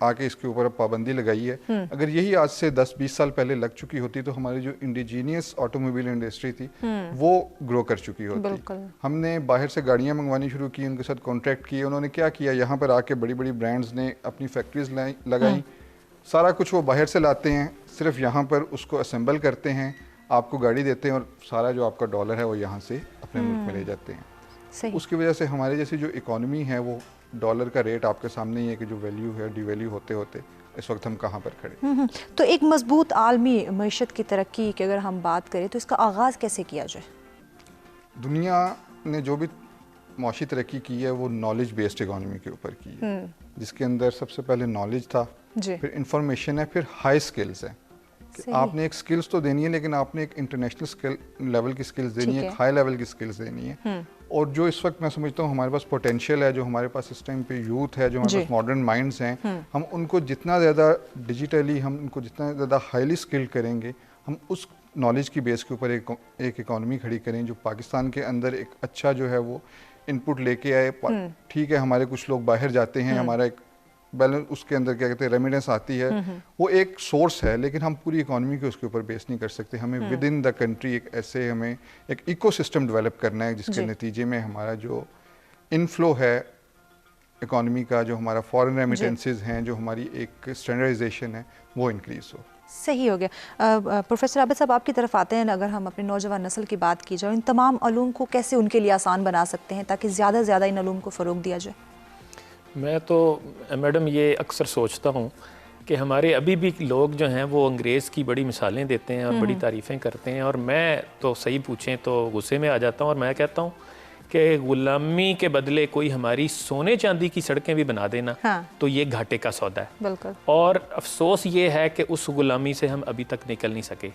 आके इसके ऊपर पाबंदी लगाई है। अगर यही आज से 10-20 साल पहले लग चुकी होती तो हमारी जो इंडिजीनियस ऑटोमोबाइल इंडस्ट्री थी वो ग्रो कर चुकी होती। हमने बाहर से गाड़ियां मंगवानी शुरू की, उनके साथ कॉन्ट्रैक्ट किए। उन्होंने क्या किया, यहाँ पर आके बड़ी बड़ी ब्रांड्स ने अपनी फैक्ट्रीज लगाई, सारा कुछ वो बाहर से लाते हैं, सिर्फ यहाँ पर उसको असेंबल करते हैं, आपको गाड़ी देते हैं और सारा जो आपका डॉलर है वो यहाँ से अपने मुल्क में ले जाते हैं। उसकी वजह से हमारी जैसी जो इकोनॉमी है, वो डॉलर का रेट आपके सामने ही है कि जो वैल्यू है डिवैल्यू होते होते इस वक्त हम कहाँ पर खड़े। तो एक मजबूत आलमी मईशत की तरक्की की अगर हम बात करें तो इसका आगाज़ कैसे किया जाए? दुनिया ने जो भी मौशी तरक्की की है वो नॉलेज बेस्ड इकोनॉमी के ऊपर की है, जिसके अंदर सबसे पहले नॉलेज था, फिर इंफॉर्मेशन है, फिर हाई स्किल्स है। कि आपने एक स्किल्स तो देनी है, लेकिन आपने एक इंटरनेशनल स्किल लेवल की स्किल्स देनी है, एक हाई लेवल की स्किल्स देनी है। और जो इस वक्त मैं समझता हूँ हमारे पास पोटेंशियल है, जो हमारे पास इस टाइम पे यूथ है, जो हमारे पास मॉडर्न माइंड्स हैं, हम उनको जितना ज़्यादा डिजिटली, हम उनको जितना ज़्यादा हाईली स्किल्ड करेंगे, हम उस नॉलेज की बेस के ऊपर एक इकॉनमी खड़ी करें जो पाकिस्तान के अंदर एक अच्छा जो है वो इनपुट लेके आए। ठीक है, हमारे कुछ लोग बाहर जाते हैं, हमारा एक बैलेंस उसके अंदर क्या कहते हैं रेमिडेंस आती है, वो एक सोर्स है, लेकिन हम पूरी इकोनॉमी को उसके ऊपर बेस नहीं कर सकते। हमें विद इन द कंट्री एक ऐसे हमें एक इकोसिस्टम डेवलप करना है, जिसके नतीजे में हमारा जो इनफ्लो है इकोनॉमी का, जो हमारा फॉरेन रेमिटेंसेस हैं, जो हमारी एक स्टैंडर्डाइजेशन है, वो इंक्रीज हो। सही हो गया। प्रोफेसर आबिद साहब, आपकी तरफ आते हैं। अगर हम अपने नौजवान नस्ल की बात की जाए, इन तमाम अलूम को कैसे उनके लिए आसान बना सकते हैं ताकि ज़्यादा से ज़्यादा इन अलूम को फ़रोग दिया जाए? मैं तो मैडम ये अक्सर सोचता हूँ कि हमारे अभी भी लोग जो हैं वो अंग्रेज़ की बड़ी मिसालें देते हैं और बड़ी तारीफ़ें करते हैं, और मैं तो सही पूछें तो गुस्से में आ जाता हूँ और मैं कहता हूँ कि ग़ुलामी के बदले कोई हमारी सोने चांदी की सड़कें भी बना देना, तो ये घाटे का सौदा है। बिल्कुल। और अफसोस ये है कि उस ग़ुलामी से हम अभी तक निकल नहीं सके।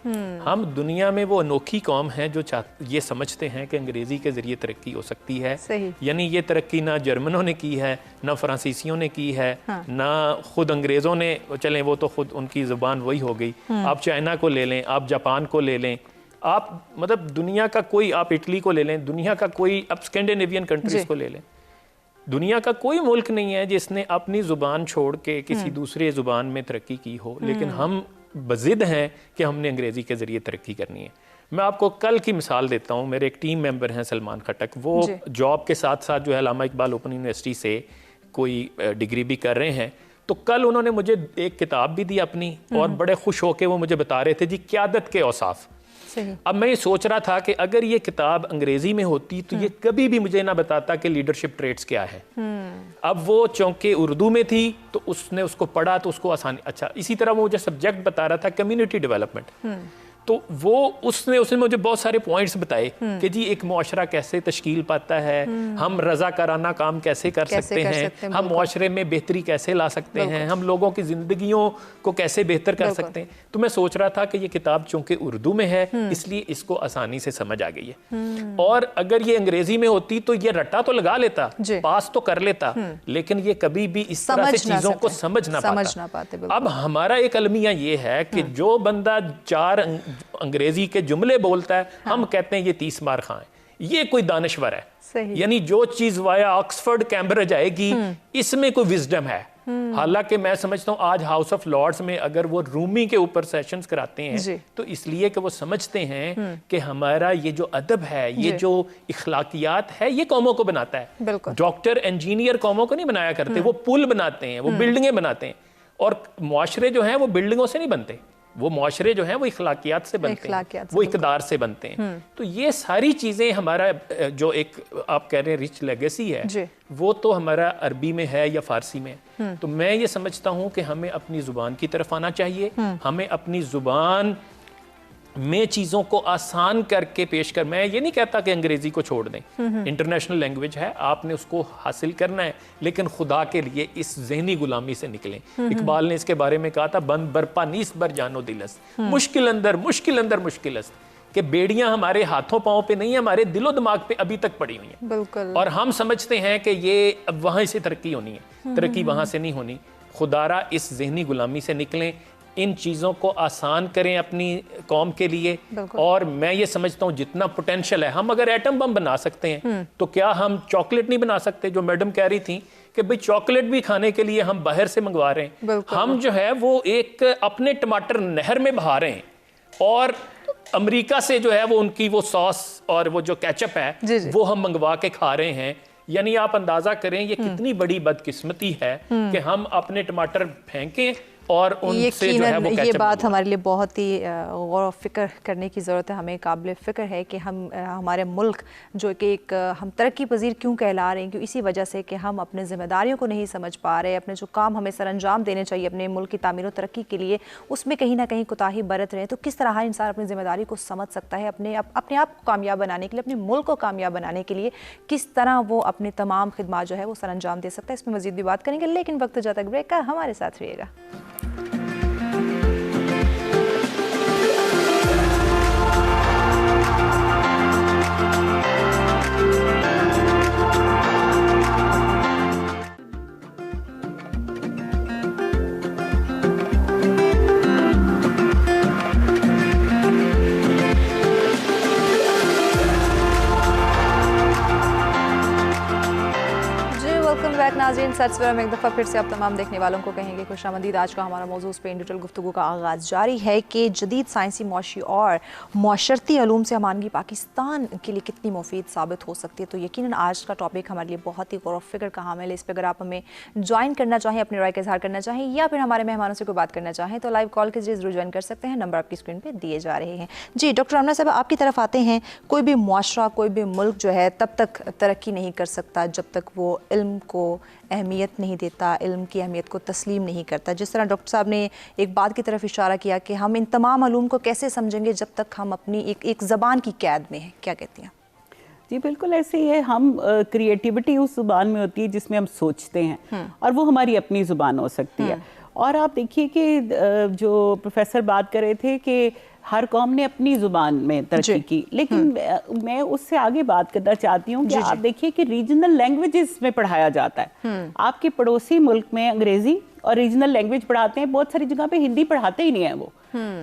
हम दुनिया में वो अनोखी कौम है जो ये समझते हैं कि अंग्रेज़ी के ज़रिए तरक्की हो सकती है। यानी ये तरक्की ना जर्मनों ने की है, ना फ्रांसीसियों ने की है, ना खुद अंग्रेज़ों ने, चलें वो तो खुद उनकी ज़ुबान वही हो गई। आप चाइना को ले लें, आप जापान को ले लें, आप मतलब दुनिया का कोई, आप इटली को ले लें, दुनिया का कोई, आप स्कैंडिनेवियन कंट्रीज को ले लें, दुनिया का कोई मुल्क नहीं है जिसने अपनी ज़ुबान छोड़ के किसी दूसरे ज़ुबान में तरक्की की हो। लेकिन हम बज़िद हैं कि हमने अंग्रेज़ी के ज़रिए तरक्की करनी है। मैं आपको कल की मिसाल देता हूँ। मेरे एक टीम मेंबर हैं सलमान खटक, वो जॉब के साथ साथ जो है अल्लामा इकबाल ओपन यूनिवर्सिटी से कोई डिग्री भी कर रहे हैं। तो कल उन्होंने मुझे एक किताब भी दी अपनी, और बड़े खुश होकर वो मुझे बता रहे थे जी क़यादत के औसाफ। अब मैं ये सोच रहा था कि अगर ये किताब अंग्रेजी में होती तो ये कभी भी मुझे ना बताता कि लीडरशिप ट्रेट्स क्या है। अब वो चूंकि उर्दू में थी तो उसने उसको पढ़ा तो उसको आसानी, अच्छा इसी तरह वो मुझे सब्जेक्ट बता रहा था कम्युनिटी डेवलपमेंट। तो वो उसने मुझे बहुत सारे पॉइंट्स बताए कि जी एक मुआशरा कैसे तश्कील पाता है, हम रज़ाकाराना काम कैसे कर सकते हैं, हम मुआशरे में बेहतरी कैसे ला सकते हैं, हम लोगों की ज़िंदगियों को कैसे बेहतर कर सकते हैं। तो मैं सोच रहा था कि ये किताब चूंकि उर्दू में है इसलिए इसको आसानी से समझ आ गई है, और अगर ये अंग्रेजी में होती तो ये रट्टा तो लगा लेता, पास तो कर लेता, लेकिन ये कभी भी इस तरह से चीज़ों को समझ ना पाते। अब हमारा एक अलमिया ये है कि जो बंदा 4 अंग्रेजी के जुमले बोलता है, हम कहते हैं ये 30 मार खां है, ये कोई दानिश्वर है। यानी जो चीज वाया ऑक्सफोर्ड कैम्ब्रिज आएगी इसमें कोई विजडम है। हालांकि मैं समझता हूँ आज हाउस ऑफ लॉर्ड्स में अगर वो रूमी के ऊपर सेशंस कराते हैं तो इसलिए कि वो समझते हैं कि हमारा ये जो अदब है, ये जो इखलाकियात है, ये कौमों को बनाता है। डॉक्टर इंजीनियर कौमों को नहीं बनाया करते, वो पुल बनाते हैं, वो बिल्डिंगें बनाते हैं, और मुआशरे जो हैं वो बिल्डिंगों से नहीं बनते, वो मुआशरे जो हैं वो इखलाकियात से बनते हैं, वो इक़दार से बनते हैं। तो ये सारी चीज़ें हमारा जो एक आप कह रहे हैं रिच लेगेसी है, वो तो हमारा अरबी में है या फारसी में। तो मैं ये समझता हूँ कि हमें अपनी ज़ुबान की तरफ आना चाहिए, हमें अपनी ज़ुबान में चीज़ों को आसान करके पेश कर। मैं ये नहीं कहता कि अंग्रेज़ी को छोड़ दें, इंटरनेशनल लैंग्वेज है, आपने उसको हासिल करना है, लेकिन खुदा के लिए इस जहनी गुलामी से निकलें। इकबाल ने इसके बारे में कहा था, बंद बरपा नीस बर जानो दिलस, मुश्किल अंदर मुश्किलस्त, कि बेड़ियां हमारे हाथों पांव पे नहीं, हमारे दिलो दिमाग पे अभी तक पड़ी हुई हैं। बिल्कुल। और हम समझते हैं कि ये अब वहाँ से तरक्की होनी है, तरक्की वहाँ से नहीं होनी। खुदारा इस जहनी गुलामी से निकलें, इन चीज़ों को आसान करें अपनी कौम के लिए। और मैं ये समझता हूँ जितना पोटेंशियल है, हम अगर एटम बम बना सकते हैं तो क्या हम चॉकलेट नहीं बना सकते? जो मैडम कह रही थी कि भाई चॉकलेट भी खाने के लिए हम बाहर से मंगवा रहे हैं, हम जो है वो एक अपने टमाटर नहर में बहा रहे हैं, और अमेरिका से जो है वो उनकी वो सॉस और वो जो केचप है वो हम मंगवा के खा रहे हैं। यानी आप अंदाजा करें ये कितनी बड़ी बदकिस्मती है कि हम अपने टमाटर फेंकें और उनसे जो है वो ये बात हमारे लिए बहुत ही गौर व फिक्र करने की ज़रूरत है। हमें काबिल फ़िक्र है कि हम हमारे मुल्क जो कि एक हम तरक्की पजीर क्यों कहला रहे हैं, क्यों इसी वजह से कि हम अपने ज़िम्मेदारियों को नहीं समझ पा रहे, अपने जो काम हमें सर अंजाम देने चाहिए अपने मुल्क की तामीर और तरक्की के लिए, उसमें कहीं ना कहीं कोताही बरत रहे हैं। तो किस तरह इंसान अपनी ज़िम्मेदारी को समझ सकता है, अपने आप को कामयाब बनाने के लिए, अपने मुल्क को कामयाब बनाने के लिए किस तरह वो अपनी तमाम खिदमत जो है वो सर अंजाम दे सकता है। इसमें मज़ीद भी बात करेंगे, लेकिन वक्त जाता है ब्रेक का, हमारे साथ रहिएगा। नाज़रीन, सर में एक दफ़ा फिर से आप तमाम देखने वालों को कहेंगे खुशामदीद। आज का हमारा मौजूद पे इन डिटेल गुफ्तगू का आगाज़ जारी है कि जदीद साइंसी, मुआशी और मुआशरती अलूम से अमानगी पाकिस्तान के लिए कितनी मुफीद साबित हो सकती है। तो यकीनन आज का टॉपिक हमारे लिए बहुत ही गौर व फिक्र का हामिल है। इस पर अगर आप हमें ज्वाइन करना चाहें, अपनी राय का इजहार करना चाहें, या फिर हमारे मेहमानों से कोई बात करना चाहें तो लाइव कॉल के जरिए जरूर ज्वाइन कर सकते हैं। नंबर आपकी स्क्रीन पर दिए जा रहे हैं। जी डॉक्टर आमना साहब, आपकी तरफ आते हैं। कोई भी मुआशरा, कोई भी मुल्क जो है तब तक तरक्की नहीं कर सकता जब तक वो इल्म को अहमियत नहीं देता, इल्म की अहमियत को तस्लीम नहीं करता। जिस तरह डॉक्टर साहब ने एक बात की तरफ इशारा किया कि हम इन तमाम अलूम को कैसे समझेंगे जब तक हम अपनी एक ज़बान की कैद में हैं, क्या कहती हैं? जी बिल्कुल ऐसे ही है। हम क्रिएटिविटी उस ज़ुबान में होती है जिसमें हम सोचते हैं, और वो हमारी अपनी ज़ुबान हो सकती है। और आप देखिए कि जो प्रोफेसर बात कर रहे थे कि हर कौम ने अपनी ज़ुबान में तरक्की की, लेकिन मैं उससे आगे बात करना चाहती हूँ कि आप देखिए कि रीजनल लैंग्वेजेस में पढ़ाया जाता है। आपके पड़ोसी मुल्क में अंग्रेजी और रीजनल लैंग्वेज पढ़ाते हैं, बहुत सारी जगह पे हिंदी पढ़ाते ही नहीं है वो,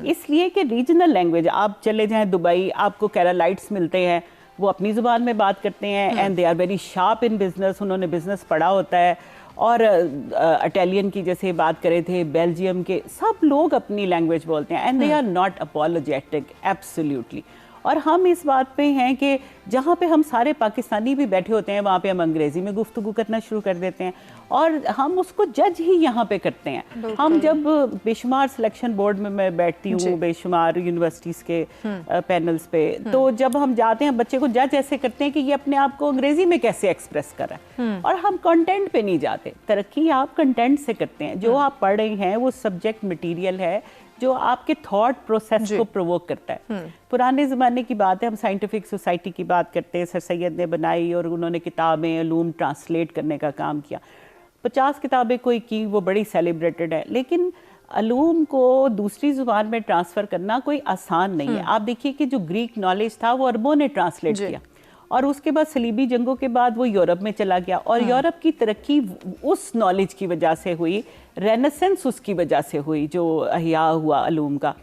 इसलिए कि रीजनल लैंग्वेज, आप चले जाएं दुबई, आपको केरलाइट्स मिलते हैं, वो अपनी ज़ुबान में बात करते हैं, and they are very sharp in business, उन्होंने बिजनेस पढ़ा होता है। और इटालियन की जैसे बात करे थे, बेल्जियम के, सब लोग अपनी लैंग्वेज बोलते हैं, and they are not apologetic absolutely. और हम इस बात पे हैं कि जहाँ पे हम सारे पाकिस्तानी भी बैठे होते हैं वहाँ पे हम अंग्रेज़ी में गुफ्तगू करना शुरू कर देते हैं, और हम उसको जज ही यहाँ पे करते हैं। हम जब बेशुमार सिलेक्शन बोर्ड में मैं बैठती हूँ, बेशुमार यूनिवर्सिटीज़ के पैनल्स पे, तो जब हम जाते हैं बच्चे को जज ऐसे करते हैं कि ये अपने आप को अंग्रेज़ी में कैसे एक्सप्रेस कर रहा है, और हम कंटेंट पे नहीं जाते। तरक्की आप कंटेंट से करते हैं, जो आप पढ़ रहे हैं वो सब्जेक्ट मटीरियल है, जो आपके थॉट प्रोसेस को प्रोवोक करता है। पुराने ज़माने की बात है, हम साइंटिफिक सोसाइटी की बात करते हैं, सर सैयद ने बनाई और उन्होंने किताबें उलूम ट्रांसलेट करने का काम किया। 50 किताबें कोई की, वो बड़ी सेलिब्रेटेड है, लेकिन अलूम को दूसरी ज़ुबान में ट्रांसफ़र करना कोई आसान नहीं है। आप देखिए कि जो ग्रीक नॉलेज था वो अरबों ने ट्रांसलेट किया, और उसके बाद सलीबी जंगों के बाद वो यूरोप में चला गया, और यूरोप की तरक्की उस नॉलेज की वजह से हुई, रेनेसेंस उसकी वजह से हुई जो अहिया हुआ अलूम का,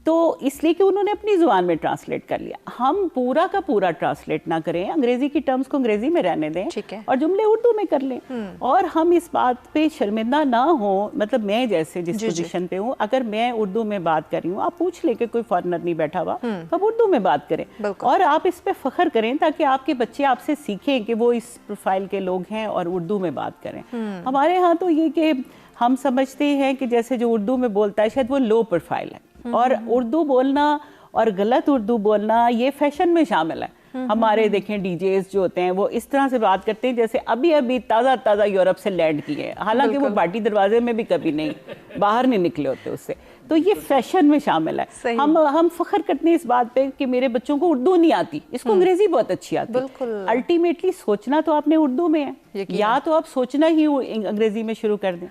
तो इसलिए कि उन्होंने अपनी ज़ुबान में ट्रांसलेट कर लिया। हम पूरा का पूरा ट्रांसलेट ना करें, अंग्रेज़ी की टर्म्स को अंग्रेज़ी में रहने दें और जुमले उर्दू में कर लें, और हम इस बात पे शर्मिंदा ना हो। मतलब मैं जैसे जिस पोजीशन पे हूँ, अगर मैं उर्दू में बात कर रही हूँ, आप पूछ लें कि कोई फॉरेनर नहीं बैठा हुआ, तो आप उर्दू में बात करें और आप इस पे फ़ख्र करें, ताकि आपके बच्चे आपसे सीखें कि वो इस प्रोफाइल के लोग हैं और उर्दू में बात करें। हमारे यहाँ तो ये कि हम समझते हैं कि जैसे जो उर्दू में बोलता है शायद वो लो प्रोफाइल है, और उर्दू बोलना और गलत उर्दू बोलना ये फैशन में शामिल है। हमारे देखें डीजेस जो होते हैं वो इस तरह से बात करते हैं जैसे अभी अभी ताज़ा ताज़ा यूरोप से लैंड किए हैं, हालांकि वो बाटी दरवाजे में भी कभी नहीं बाहर नहीं निकले होते उससे। तो ये फैशन में शामिल है। हम फख्र करते हैं इस बात पे कि मेरे बच्चों को उर्दू नहीं आती, इसको अंग्रेजी बहुत अच्छी आती है। अल्टीमेटली सोचना तो आपने उर्दू में है, या तो आप सोचना ही अंग्रेजी में शुरू कर दें।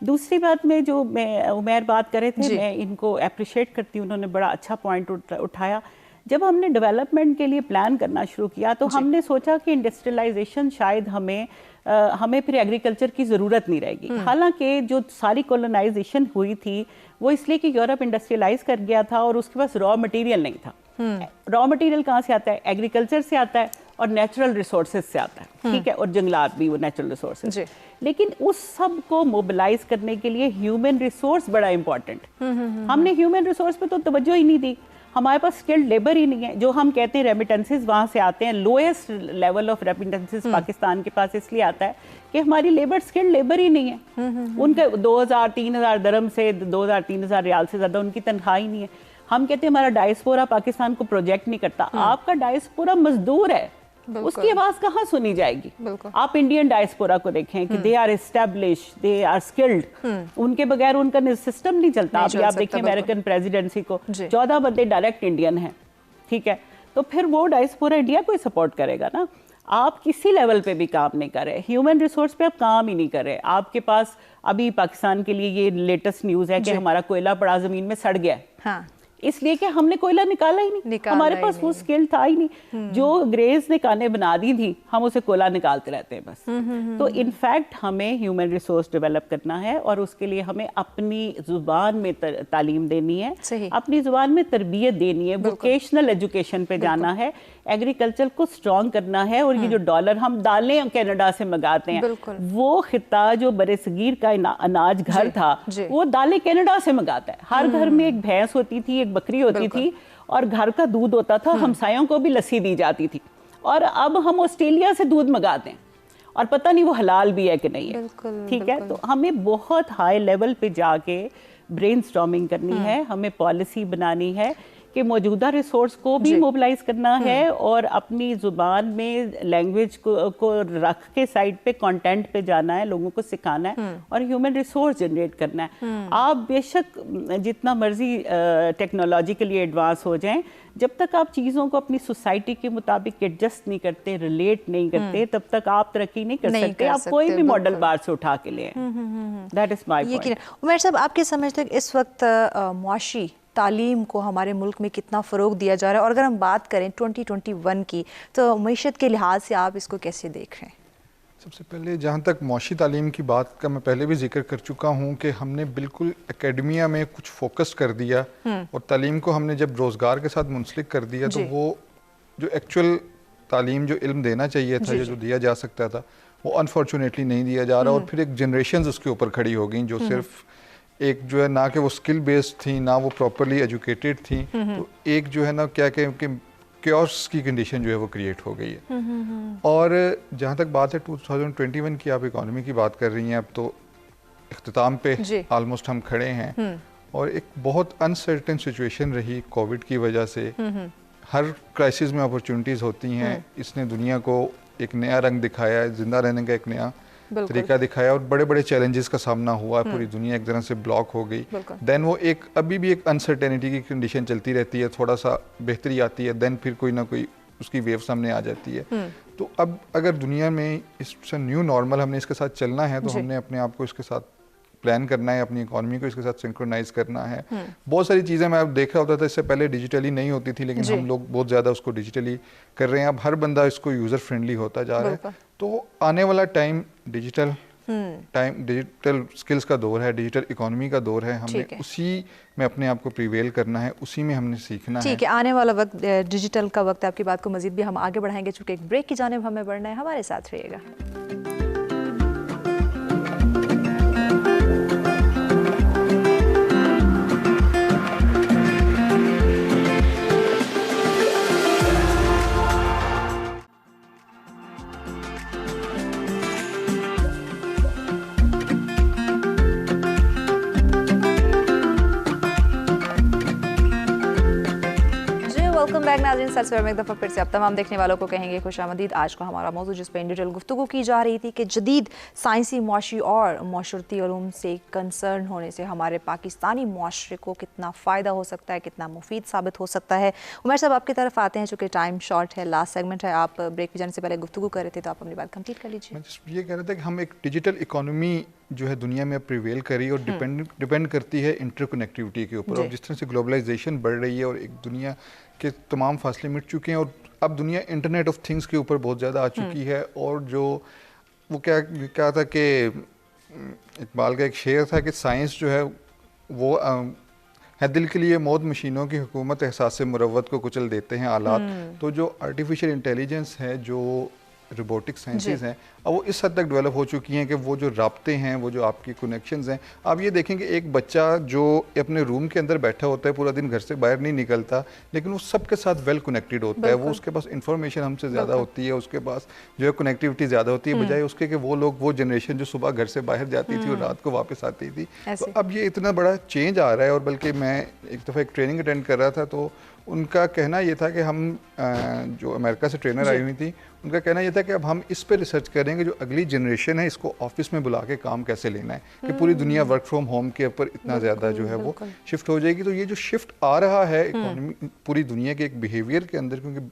दूसरी बात में जो मैं उमैर बात कर रहे थे, मैं इनको अप्रिशिएट करती हूँ, उन्होंने बड़ा अच्छा पॉइंट उठाया। जब हमने डेवलपमेंट के लिए प्लान करना शुरू किया तो हमने सोचा कि इंडस्ट्रियलाइजेशन शायद हमें फिर एग्रीकल्चर की ज़रूरत नहीं रहेगी। हालांकि जो सारी कॉलोनाइजेशन हुई थी वो इसलिए कि यूरोप इंडस्ट्रियलाइज कर गया था और उसके पास रॉ मटेरियल नहीं था। रॉ मटेरियल कहाँ से आता है? एग्रीकल्चर से आता है और नेचुरल रिसोर्सेज से आता है, ठीक है, और जंगलात भी वो नेचुरल रिसोर्सेज। लेकिन उस सब को मोबिलाइज करने के लिए ह्यूमन रिसोर्स बड़ा इंपॉर्टेंट। हमने ह्यूमन रिसोर्स पे तो तवज्जो ही नहीं दी। हमारे पास स्किल्ड लेबर ही नहीं है। जो हम कहते हैं रेमिटेंसेस वहाँ से आते हैं, lowest level of remittances Pakistan के पास इसलिए आता है कि हमारी लेबर स्किल्ड लेबर ही नहीं है। उनका 2000-3000 दरम से 2000-3000 रियाल से ज़्यादा उनकी तनख्वाह ही नहीं है। हम कहते हैं हमारा डायस्पोरा पाकिस्तान को प्रोजेक्ट नहीं करता। आपका डायस्पोरा मजदूर है, उसकी आवाज कहाँ सुनी जाएगी? आप इंडियन डायस्पोरा को देखें कि they are establish, they are skilled, उनके बगैर उनका सिस्टम नहीं चलता। अभी आप देखिए अमेरिकन प्रेसिडेंसी को 14 बंदे डायरेक्ट इंडियन हैं, ठीक है, तो फिर वो डायस्पोरा इंडिया को सपोर्ट करेगा ना। आप किसी लेवल पे भी काम नहीं कर रहे, ह्यूमन रिसोर्स पे आप काम ही नहीं कर रहे। आपके पास अभी पाकिस्तान के लिए ये लेटेस्ट न्यूज़ है कि हमारा कोयला पड़ा ज़मीन में सड़ गया है, इसलिए कि हमने कोयला निकाला ही नहीं, हमारे पास वो स्किल था ही नहीं। जो अंग्रेज ने कानें बना दी थी, हम उसे कोयला निकालते रहते हैं बस। तो इनफैक्ट हमें ह्यूमन रिसोर्स डेवलप करना है और उसके लिए हमें अपनी जुबान में तालीम देनी है, अपनी जुबान में तरबियत देनी है, वोकेशनल एजुकेशन पे जाना है, एग्रीकल्चर को स्ट्रॉन्ग करना है। और ये जो डॉलर हम दालें कनाडा से मंगाते हैं, वो खिता जो बरसगीर का अनाज घर था वो दालें कनाडा से मंगाता है। हर घर में एक भैंस होती थी, बकरी होती थी और घर का दूध होता था, हमसायों को भी लस्सी दी जाती थी। और अब हम ऑस्ट्रेलिया से दूध मंगाते हैं और पता नहीं वो हलाल भी है कि नहीं है, ठीक है। तो हमें बहुत हाई लेवल पे जाके ब्रेनस्टॉर्मिंग करनी है, हमें पॉलिसी बनानी है कि मौजूदा रिसोर्स को भी मोबिलाइज करना है और अपनी ज़ुबान में लैंग्वेज को रख के साइड पे कंटेंट पे जाना है, लोगों को सिखाना है और ह्यूमन रिसोर्स जनरेट करना है। आप बेशक जितना मर्जी टेक्नोलॉजिकली एडवांस हो जाएं, जब तक आप चीज़ों को अपनी सोसाइटी के मुताबिक एडजस्ट नहीं करते, रिलेट नहीं करते, तब तक आप तरक्की नहीं कर सकते। आप कोई भी मॉडल बाहर से उठा के ले, that is my point. Umair साहब, आपके समझते इस वक्त मुआशी तालीम को हमारे मुल्क में कितना फ़रोग दिया जा रहा है? और अगर हम बात करें 2021 की, तो मईशत के लिहाज से आप इसको कैसे देख रहे हैं? सबसे पहले जहाँ तक मुआशी तालीम की बात का मैं पहले भी जिक्र कर चुका हूँ कि हमने बिल्कुल एकेडमिया में कुछ फोकस कर दिया और तालीम को हमने जब रोज़गार के साथ मुंसलिक कर दिया तो वो जो एक्चुअल तालीम जो इल्म देना चाहिए था, जो दिया जा सकता था, वो अनफॉर्चुनेटली नहीं दिया जा रहा। और फिर एक जनरेशन उसके ऊपर खड़ी हो गई जो सिर्फ एक जो है ना कि वो स्किल बेस्ड थी, ना वो प्रॉपरली एजुकेटेड थी, तो एक जो है ना क्या कहें कि क्योस की कंडीशन जो है वो क्रिएट हो गई है। और जहाँ तक बात है 2021 की, आप इकोनॉमी की बात कर रही हैं, अब तो इख्तिताम पे ऑलमोस्ट हम खड़े हैं और एक बहुत अनसर्टेन सिचुएशन रही कोविड की वजह से। हर क्राइसिस में अपॉर्चुनिटीज़ होती हैं, इसने दुनिया को एक नया रंग दिखाया है, जिंदा रहने का एक नया तरीका दिखाया और बड़े बड़े चैलेंजेस का सामना हुआ, पूरी दुनिया एक तरह से ब्लॉक हो गई। देन वो एक अभी भी एक अनसर्टेनिटी की कंडीशन चलती रहती है, थोड़ा सा बेहतरी आती है, देन फिर कोई ना कोई उसकी वेव सामने आ जाती है। तो अब अगर दुनिया में इस न्यू नॉर्मल हमने इसके साथ चलना है तो हमने अपने आप को इसके साथ प्लान करना है, अपनी इकोनॉमी को इसके साथ सिंक्रोनाइज करना है। बहुत सारी चीज़ें मैं अब देख रहा होता था, इससे पहले डिजिटली नहीं होती थी, लेकिन हम लोग बहुत ज़्यादा उसको डिजिटली कर रहे हैं। अब हर बंदा इसको यूज़र फ्रेंडली होता जा रहा है। तो आने वाला टाइम डिजिटल स्किल्स का दौर है, डिजिटल इकोनॉमी का दौर है। हमने उसी में अपने आप को प्रिवेल करना है, उसी में हमने सीखना है। ठीक है, आने वाला वक्त डिजिटल का वक्त है। आपकी बात को मजीद भी हम आगे बढ़ाएंगे, चूँकि एक ब्रेक की जानिब हमें बढ़ना है। हमारे साथ रहिएगा। वेलकम बैक नाज़रीन, सरसवर में एक दफ़ा फिर से आप तमाम देखने वालों को कहेंगे खुशामदीद। आज का हमारा मौजूद जिस पर इन डिटेल गुफ्तगू की जा रही थी कि जदीद साइंसी, मुआशी और माशरती उलूम से कंसर्न होने से हमारे पाकिस्तानी मुआशरे को कितना फ़ायदा हो सकता है, कितना मुफीद साबित हो सकता है। उमर साहब आपकी तरफ आते हैं, चूँकि टाइम शॉर्ट है, लास्ट सेगमेंट है। आप ब्रेक पे जाने से पहले गुफ्तगू कर रहे थे, तो आप अपनी बात कंप्लीट कर लीजिए। मैं ये कह रहा था कि हम एक डिजिटल इकोनॉमी जो है दुनिया में प्रिवेल करी और डिपेंड करती है इंटरकनेक्टिविटी के ऊपर। और जिस तरह से ग्लोबलाइजेशन बढ़ रही है और एक दुनिया के तमाम फासले मिट चुके हैं और अब दुनिया इंटरनेट ऑफ थिंग्स के ऊपर बहुत ज़्यादा आ चुकी है। और जो वो क्या था कि इकबाल का एक शेर था कि साइंस जो है वो है दिल के लिए मौत, मशीनों की हुकूमत, एहसास मुरव्वत को कुचल देते हैं आलात। तो जो आर्टिफिशियल इंटेलिजेंस है, जो रोबोटिक साइंसेज हैं, अब वो इस हद तक डेवलप हो चुकी हैं कि वो जो राब्ते हैं, वो जो आपकी कनेक्शंस हैं, आप ये देखेंगे एक बच्चा जो अपने रूम के अंदर बैठा होता है, पूरा दिन घर से बाहर नहीं निकलता, लेकिन वो सबके साथ वेल कनेक्टेड होता है। वो उसके पास इंफॉर्मेशन हमसे ज़्यादा होती है, उसके पास जो है कनेक्टिविटी ज़्यादा होती है, बजाय उसके कि वो लोग, वो जनरेशन जो सुबह घर से बाहर जाती थी और रात को वापस आती थी। तो अब ये इतना बड़ा चेंज आ रहा है। और बल्कि मैं एक दफ़ा एक ट्रेनिंग अटेंड कर रहा था, तो उनका कहना ये था कि हम जो अमेरिका से ट्रेनर आई हुई थी, उनका कहना यह था कि अब हम इस पे रिसर्च करेंगे, जो अगली जनरेशन है इसको ऑफिस में बुला के काम कैसे लेना है, कि पूरी दुनिया वर्क फ्रॉम होम के ऊपर इतना ज़्यादा जो है वो शिफ्ट हो जाएगी। तो ये जो शिफ्ट आ रहा है इकोनॉमी पूरी दुनिया के एक बिहेवियर के अंदर, क्योंकि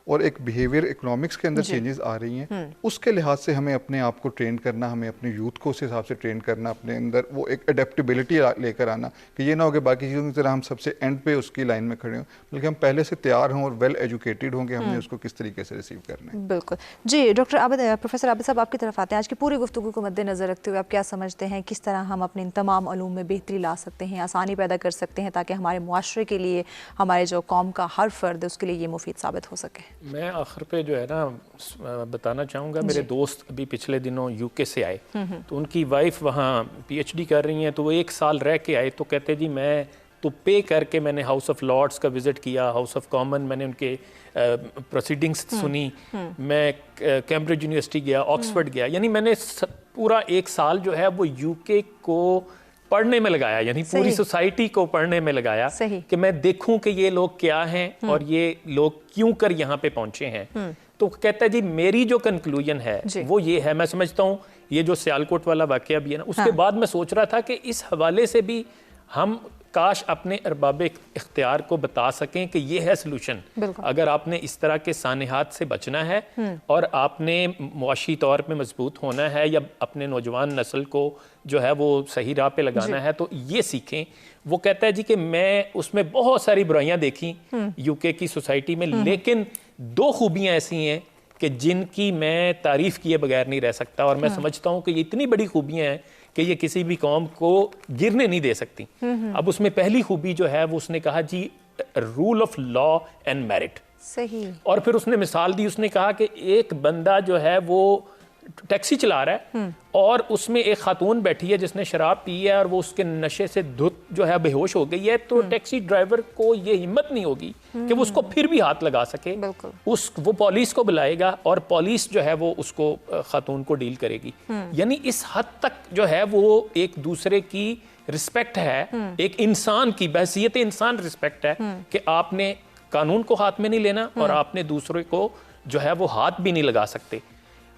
और एक बिहेवियर इकोनॉमिक्स के अंदर चेंजेस आ रही हैं, उसके लिहाज से हमें अपने आप को ट्रेन करना, हमें अपने यूथ को उस हिसाब से ट्रेन करना, अपने अंदर वो एक अडेप्टेबिलिटी लेकर आना कि ये ना हो कि बाकी चीज़ों की तरह हम सबसे एंड पे उसकी लाइन में खड़े हों, बल्कि हम पहले से तैयार हों और वेल एजुकेटेड हों कि हमने उसको किस तरीके से रिसीव करना है। बिल्कुल जी। डॉक्टर आबिद, प्रोफेसर आबिद साहब आपकी तरफ आते हैं। आज की पूरी गुफ्तगू को मद्देनजर रखते हुए आप क्या समझते हैं, किस तरह हम अपने इन तमाम उलूम में बेहतरी ला सकते हैं, आसानी पैदा कर सकते हैं, ताकि हमारे मुआशरे के लिए, हमारे जो कौम का हर फर्द है उसके लिए ये मुफीद साबित हो सके? मैं आखिर पे जो है ना बताना चाहूँगा, मेरे दोस्त अभी पिछले दिनों यूके से आए, तो उनकी वाइफ वहाँ पीएचडी कर रही हैं, तो वो 1 साल रह के आए, तो कहते जी मैं तो पे करके मैंने हाउस ऑफ लॉर्ड्स का विज़िट किया, हाउस ऑफ कॉमन मैंने उनके प्रोसीडिंग्स सुनी, मैं कैम्ब्रिज यूनिवर्सिटी गया, ऑक्सफोर्ड गया, यानी मैंने पूरा 1 साल जो है वो यूके को पढ़ने में लगाया, यानी पूरी सोसाइटी को पढ़ने में लगाया कि मैं देखूं कि ये लोग क्या हैं और ये लोग क्यों कर यहाँ पे पहुंचे हैं। तो कहता है जी मेरी जो कंक्लूजन है वो ये है, मैं समझता हूँ ये जो सियालकोट वाला वाकया भी है ना, उसके बाद मैं सोच रहा था कि इस हवाले से भी हम काश अपने अरबाब इख्तियार को बता सकें कि ये है सलूशन। अगर आपने इस तरह के सानेहात से बचना है और आपने मुआशी तौर पे मजबूत होना है या अपने नौजवान नस्ल को जो है वो सही राह पे लगाना है, तो ये सीखें। वो कहता है जी कि मैं उसमें बहुत सारी बुराइयां देखी यूके की सोसाइटी में, लेकिन 2 खूबियां ऐसी हैं कि जिनकी मैं तारीफ़ किए बगैर नहीं रह सकता, और मैं समझता हूँ कि ये इतनी बड़ी खूबियां हैं कि ये किसी भी कौम को गिरने नहीं दे सकती। अब उसमें पहली खूबी जो है वो उसने कहा जी rule of law and merit. सही। और फिर उसने मिसाल दी, उसने कहा कि एक बंदा जो है वो टैक्सी चला रहा है और उसमें एक खातून बैठी है जिसने शराब पी है और वो उसके नशे से धुत जो है बेहोश हो गई है, तो टैक्सी ड्राइवर को ये हिम्मत नहीं होगी कि वो उसको फिर भी हाथ लगा सके। वो पुलिस को बुलाएगा और पुलिस जो है वो उसको खातून को डील करेगी। यानी इस हद तक जो है वो एक दूसरे की रिस्पेक्ट है, एक इंसान की बहसियत इंसान रिस्पेक्ट है कि आपने कानून को हाथ में नहीं लेना और आपने दूसरे को जो है वो हाथ भी नहीं लगा सकते।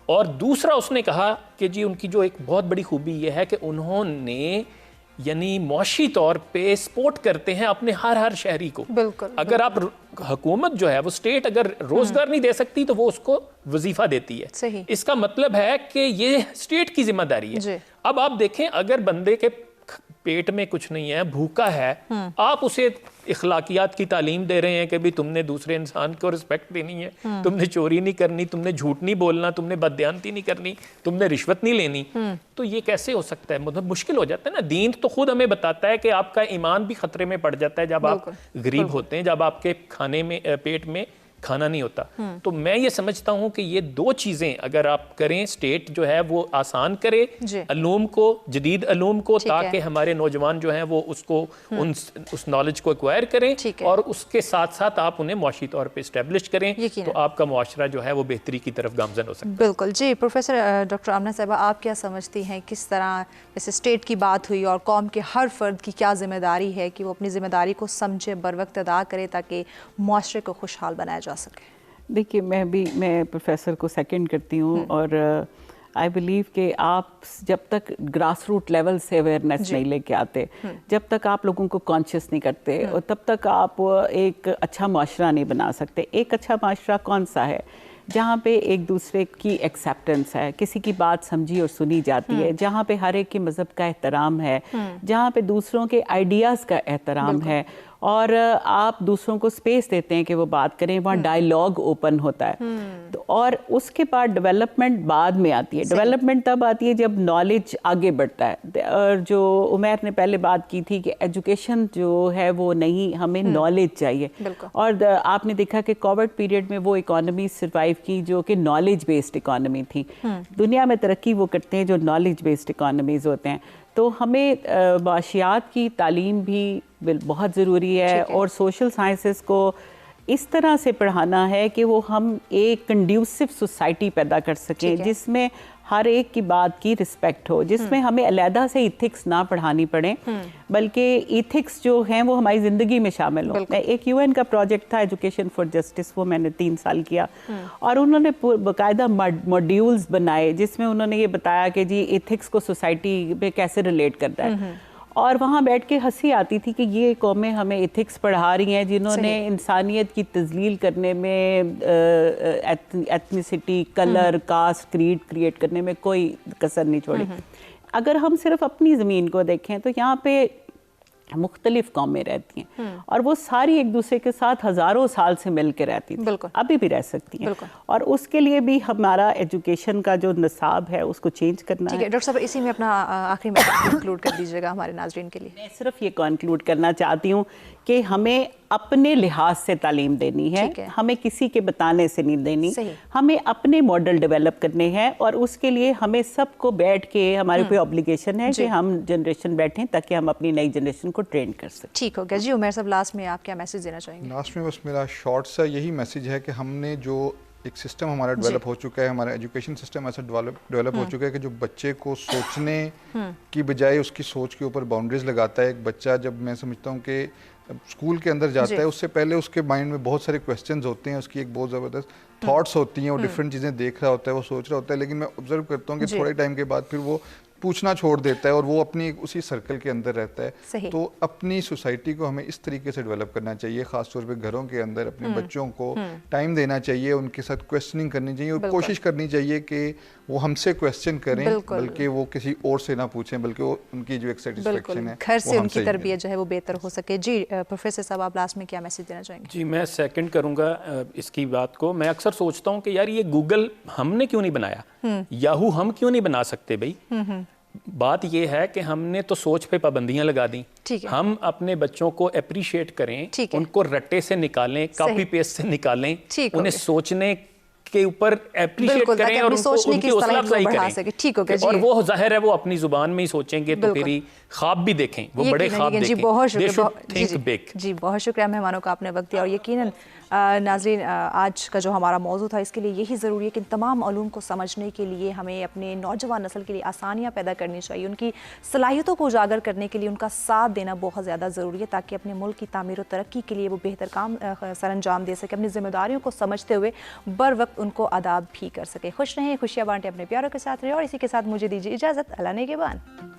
और दूसरा उसने कहा कि जी उनकी जो एक बहुत बड़ी खूबी ये है कि उन्होंने यानी मुआशी तौर पे सपोर्ट करते हैं अपने हर शहरी को। बिल्कुल, अगर आप हुकूमत जो है वो स्टेट अगर रोजगार नहीं दे सकती तो वो उसको वजीफा देती है। सही। इसका मतलब है कि ये स्टेट की जिम्मेदारी है। अब आप देखें, अगर बंदे के पेट में कुछ नहीं है, भूखा है, आप उसे इखलाकियात की तालीम दे रहे हैं कि भी तुमने दूसरे इंसान को रिस्पेक्ट देनी है, तुमने चोरी नहीं करनी, तुमने झूठ नहीं बोलना, तुमने बददियानती नहीं करनी, तुमने रिश्वत नहीं लेनी, तो ये कैसे हो सकता है? मतलब मुश्किल हो जाता है ना। दीन तो खुद हमें बताता है कि आपका ईमान भी खतरे में पड़ जाता है जब आप गरीब होते हैं, जब आपके खाने में पेट में खाना नहीं होता। तो मैं ये समझता हूं कि ये दो चीजें अगर आप करें, स्टेट जो है वो आसान करे अलूम को, जदीद अलूम को, ताकि हमारे नौजवान जो हैं वो उसको उस नॉलेज को एक्वायर करें और उसके साथ साथ आप उन्हें मुआशी तौर पे इस्टेब्लिश करें, तो आपका मुआशरा जो है वो बेहतरी की तरफ गामजन हो सकता है। बिल्कुल जी। प्रोफेसर डॉक्टर आमना साहिबा, आप क्या समझती हैं, किस तरह जैसे स्टेट की बात हुई और कौम के हर फर्द की क्या जिम्मेदारी है कि वो अपनी जिम्मेदारी को समझे, बर वक्त अदा करे ताकि मुआशरे को खुशहाल बनाया जा सके? देखिए, मैं प्रोफेसर को सेकंड करती हूँ और आई बिलीव कि आप जब तक ग्रास रूट लेवल से अवेयरनेस नहीं लेके आते, जब तक आप लोगों को कॉन्शियस नहीं करते, और तब तक आप एक अच्छा माशरा नहीं बना सकते। एक अच्छा माशरा कौन सा है? जहाँ पे एक दूसरे की एक्सेप्टेंस है, किसी की बात समझी और सुनी जाती है, जहाँ पे हर एक के मज़हब का एहतराम है, जहाँ पे दूसरों के आइडियाज़ का एहतराम है और आप दूसरों को स्पेस देते हैं कि वो बात करें, वहाँ डायलॉग ओपन होता है। तो और उसके बाद डेवलपमेंट बाद में आती है। डेवलपमेंट तब आती है जब नॉलेज आगे बढ़ता है। और जो उमैर ने पहले बात की थी कि एजुकेशन जो है वो नहीं, हमें नॉलेज चाहिए। और आपने देखा कि कोविड पीरियड में वो इकोनॉमी सर्वाइव की जो कि नॉलेज बेस्ड इकोनॉमी थी। दुनिया में तरक्की वो करते हैं जो नॉलेज बेस्ड इकोनॉमीज होते हैं। तो हमें माशियात की तालीम भी बहुत ज़रूरी है और सोशल साइंसेस को इस तरह से पढ़ाना है कि वो हम एक कंड्यूसिव सोसाइटी पैदा कर सकें जिसमें हर एक की बात की रिस्पेक्ट हो, जिसमें हमें अलहदा से इथिक्स ना पढ़ानी पड़े, बल्कि इथिक्स जो हैं वो हमारी ज़िंदगी में शामिल हो। एक यूएन का प्रोजेक्ट था एजुकेशन फॉर जस्टिस, वो मैंने 3 साल किया और उन्होंने बाकायदा मॉड्यूल्स बनाए जिसमें उन्होंने ये बताया कि जी इथिक्स को सोसाइटी में कैसे रिलेट करता है। और वहाँ बैठ के हंसी आती थी कि ये कौमें हमें इथिक्स पढ़ा रही हैं जिन्होंने इंसानियत की तज़लील करने में, ethnicity, colour, caste, creed create करने में कोई कसर नहीं छोड़ी। अगर हम सिर्फ अपनी ज़मीन को देखें तो यहाँ पे मुख्तलिफ कौमें रहती हैं और वो सारी एक दूसरे के साथ हज़ारों साल से मिल के रहती थी, अभी भी रह सकती हैं। और उसके लिए भी हमारा एजुकेशन का जो निसाब है उसको चेंज करना है। डॉक्टर साहब, इसी में अपना आखिरी में कंक्लूड कर दीजिएगा हमारे नाज़रीन के लिए। मैं सिर्फ ये कंक्लूड करना चाहती हूँ कि हमें अपने लिहाज से तालीम देनी है, हमें किसी के बताने से नहीं देनी, हमें अपने मॉडल डेवलप करने हैं और उसके लिए हमें सबको बैठ के, हमारे पे ऑब्लिगेशन है कि हम जनरेशन बैठें ताकि हम अपनी नई जनरेशन को ट्रेन कर सकें। ठीक हो गया जी। उमैर साहब, लास्ट में आप क्या मैसेज देना चाहेंगे? लास्ट में बस मेरा शॉर्ट सा यही मैसेज है कि हमने जो एक सिस्टम हमारा डेवलप हो चुका है, हमारा एजुकेशन सिस्टम ऐसा डेवलप हो चुका है कि जो बच्चे को सोचने की बजाय उसकी सोच के ऊपर बाउंड्रीज लगाता है। एक बच्चा जब, मैं समझता हूँ कि स्कूल के अंदर जाता है उससे पहले उसके माइंड में बहुत सारे क्वेश्चंस होते हैं, उसकी एक बहुत ज़बरदस्त थॉट्स होती हैं, वो डिफरेंट चीज़ें देख रहा होता है, वो सोच रहा होता है। लेकिन मैं ऑब्जर्व करता हूँ कि थोड़े टाइम के बाद फिर वो पूछना छोड़ देता है और वो अपनी उसी सर्कल के अंदर रहता है। तो अपनी सोसाइटी को हमें इस तरीके से डेवलप करना चाहिए, खासतौर पे घरों के अंदर अपने बच्चों को टाइम देना चाहिए, उनके साथ क्वेश्चनिंग करनी चाहिए और कोशिश करनी चाहिए कि वो हमसे क्वेश्चन करें, बल्कि वो किसी और से ना पूछें, बल्कि वो उनकी जो एक सेटिस्फेक्शन है घर से उनकी तरबियत जो है वो बेहतर हो सके। जी प्रोफेसर साहब, आप लास्ट में क्या मैसेज देना चाहेंगे? जी, मैं सेकंड करूंगा इसकी बात को। मैं अक्सर सोचता हूँ कि यार ये गूगल हमने क्यों नहीं बनाया, याहू हम क्यों नहीं बना सकते भाई। बात यह है कि हमने तो सोच पे पाबंदियां लगा दी। हम अपने बच्चों को अप्रिशिएट करें, उनको रट्टे से निकालें, कॉपी पेस्ट से निकालें, उन्हें सोचने के ऊपर एप्रिशिएट करें और उनकी हौसला अफजाई करें। और वो जाहिर है वो अपनी जुबान में ही सोचेंगे तो फिर ख्वाब भी देखें, वो बड़े ख्वाब देखें। जी बहुत शुक्रिया। जी बहुत शुक्रिया मेहमानों का, आपने वक्त दिया। और यकीनन नाज़रीन, आज का जो हमारा मौजू था इसके लिए यही ज़रूरी है कि इन तमाम उलूम को समझने के लिए हमें अपने नौजवान नस्ल के लिए आसानियाँ पैदा करनी चाहिए, उनकी सलाहियतों को उजागर करने के लिए उनका साथ देना बहुत ज़्यादा ज़रूरी है ताकि अपने मुल्क की तामीर और तरक्की के लिए वो बेहतर काम सर अंजाम दे सके। अपनी जिम्मेदारियों को समझते हुए बर वक्त साथ उनको आदाब भी कर सके। खुश रहें, खुशियाँ बांटें, अपने प्यारों के साथ रहें और इसी के साथ मुझे दीजिए इजाज़त। अल्लाह ने के बाद।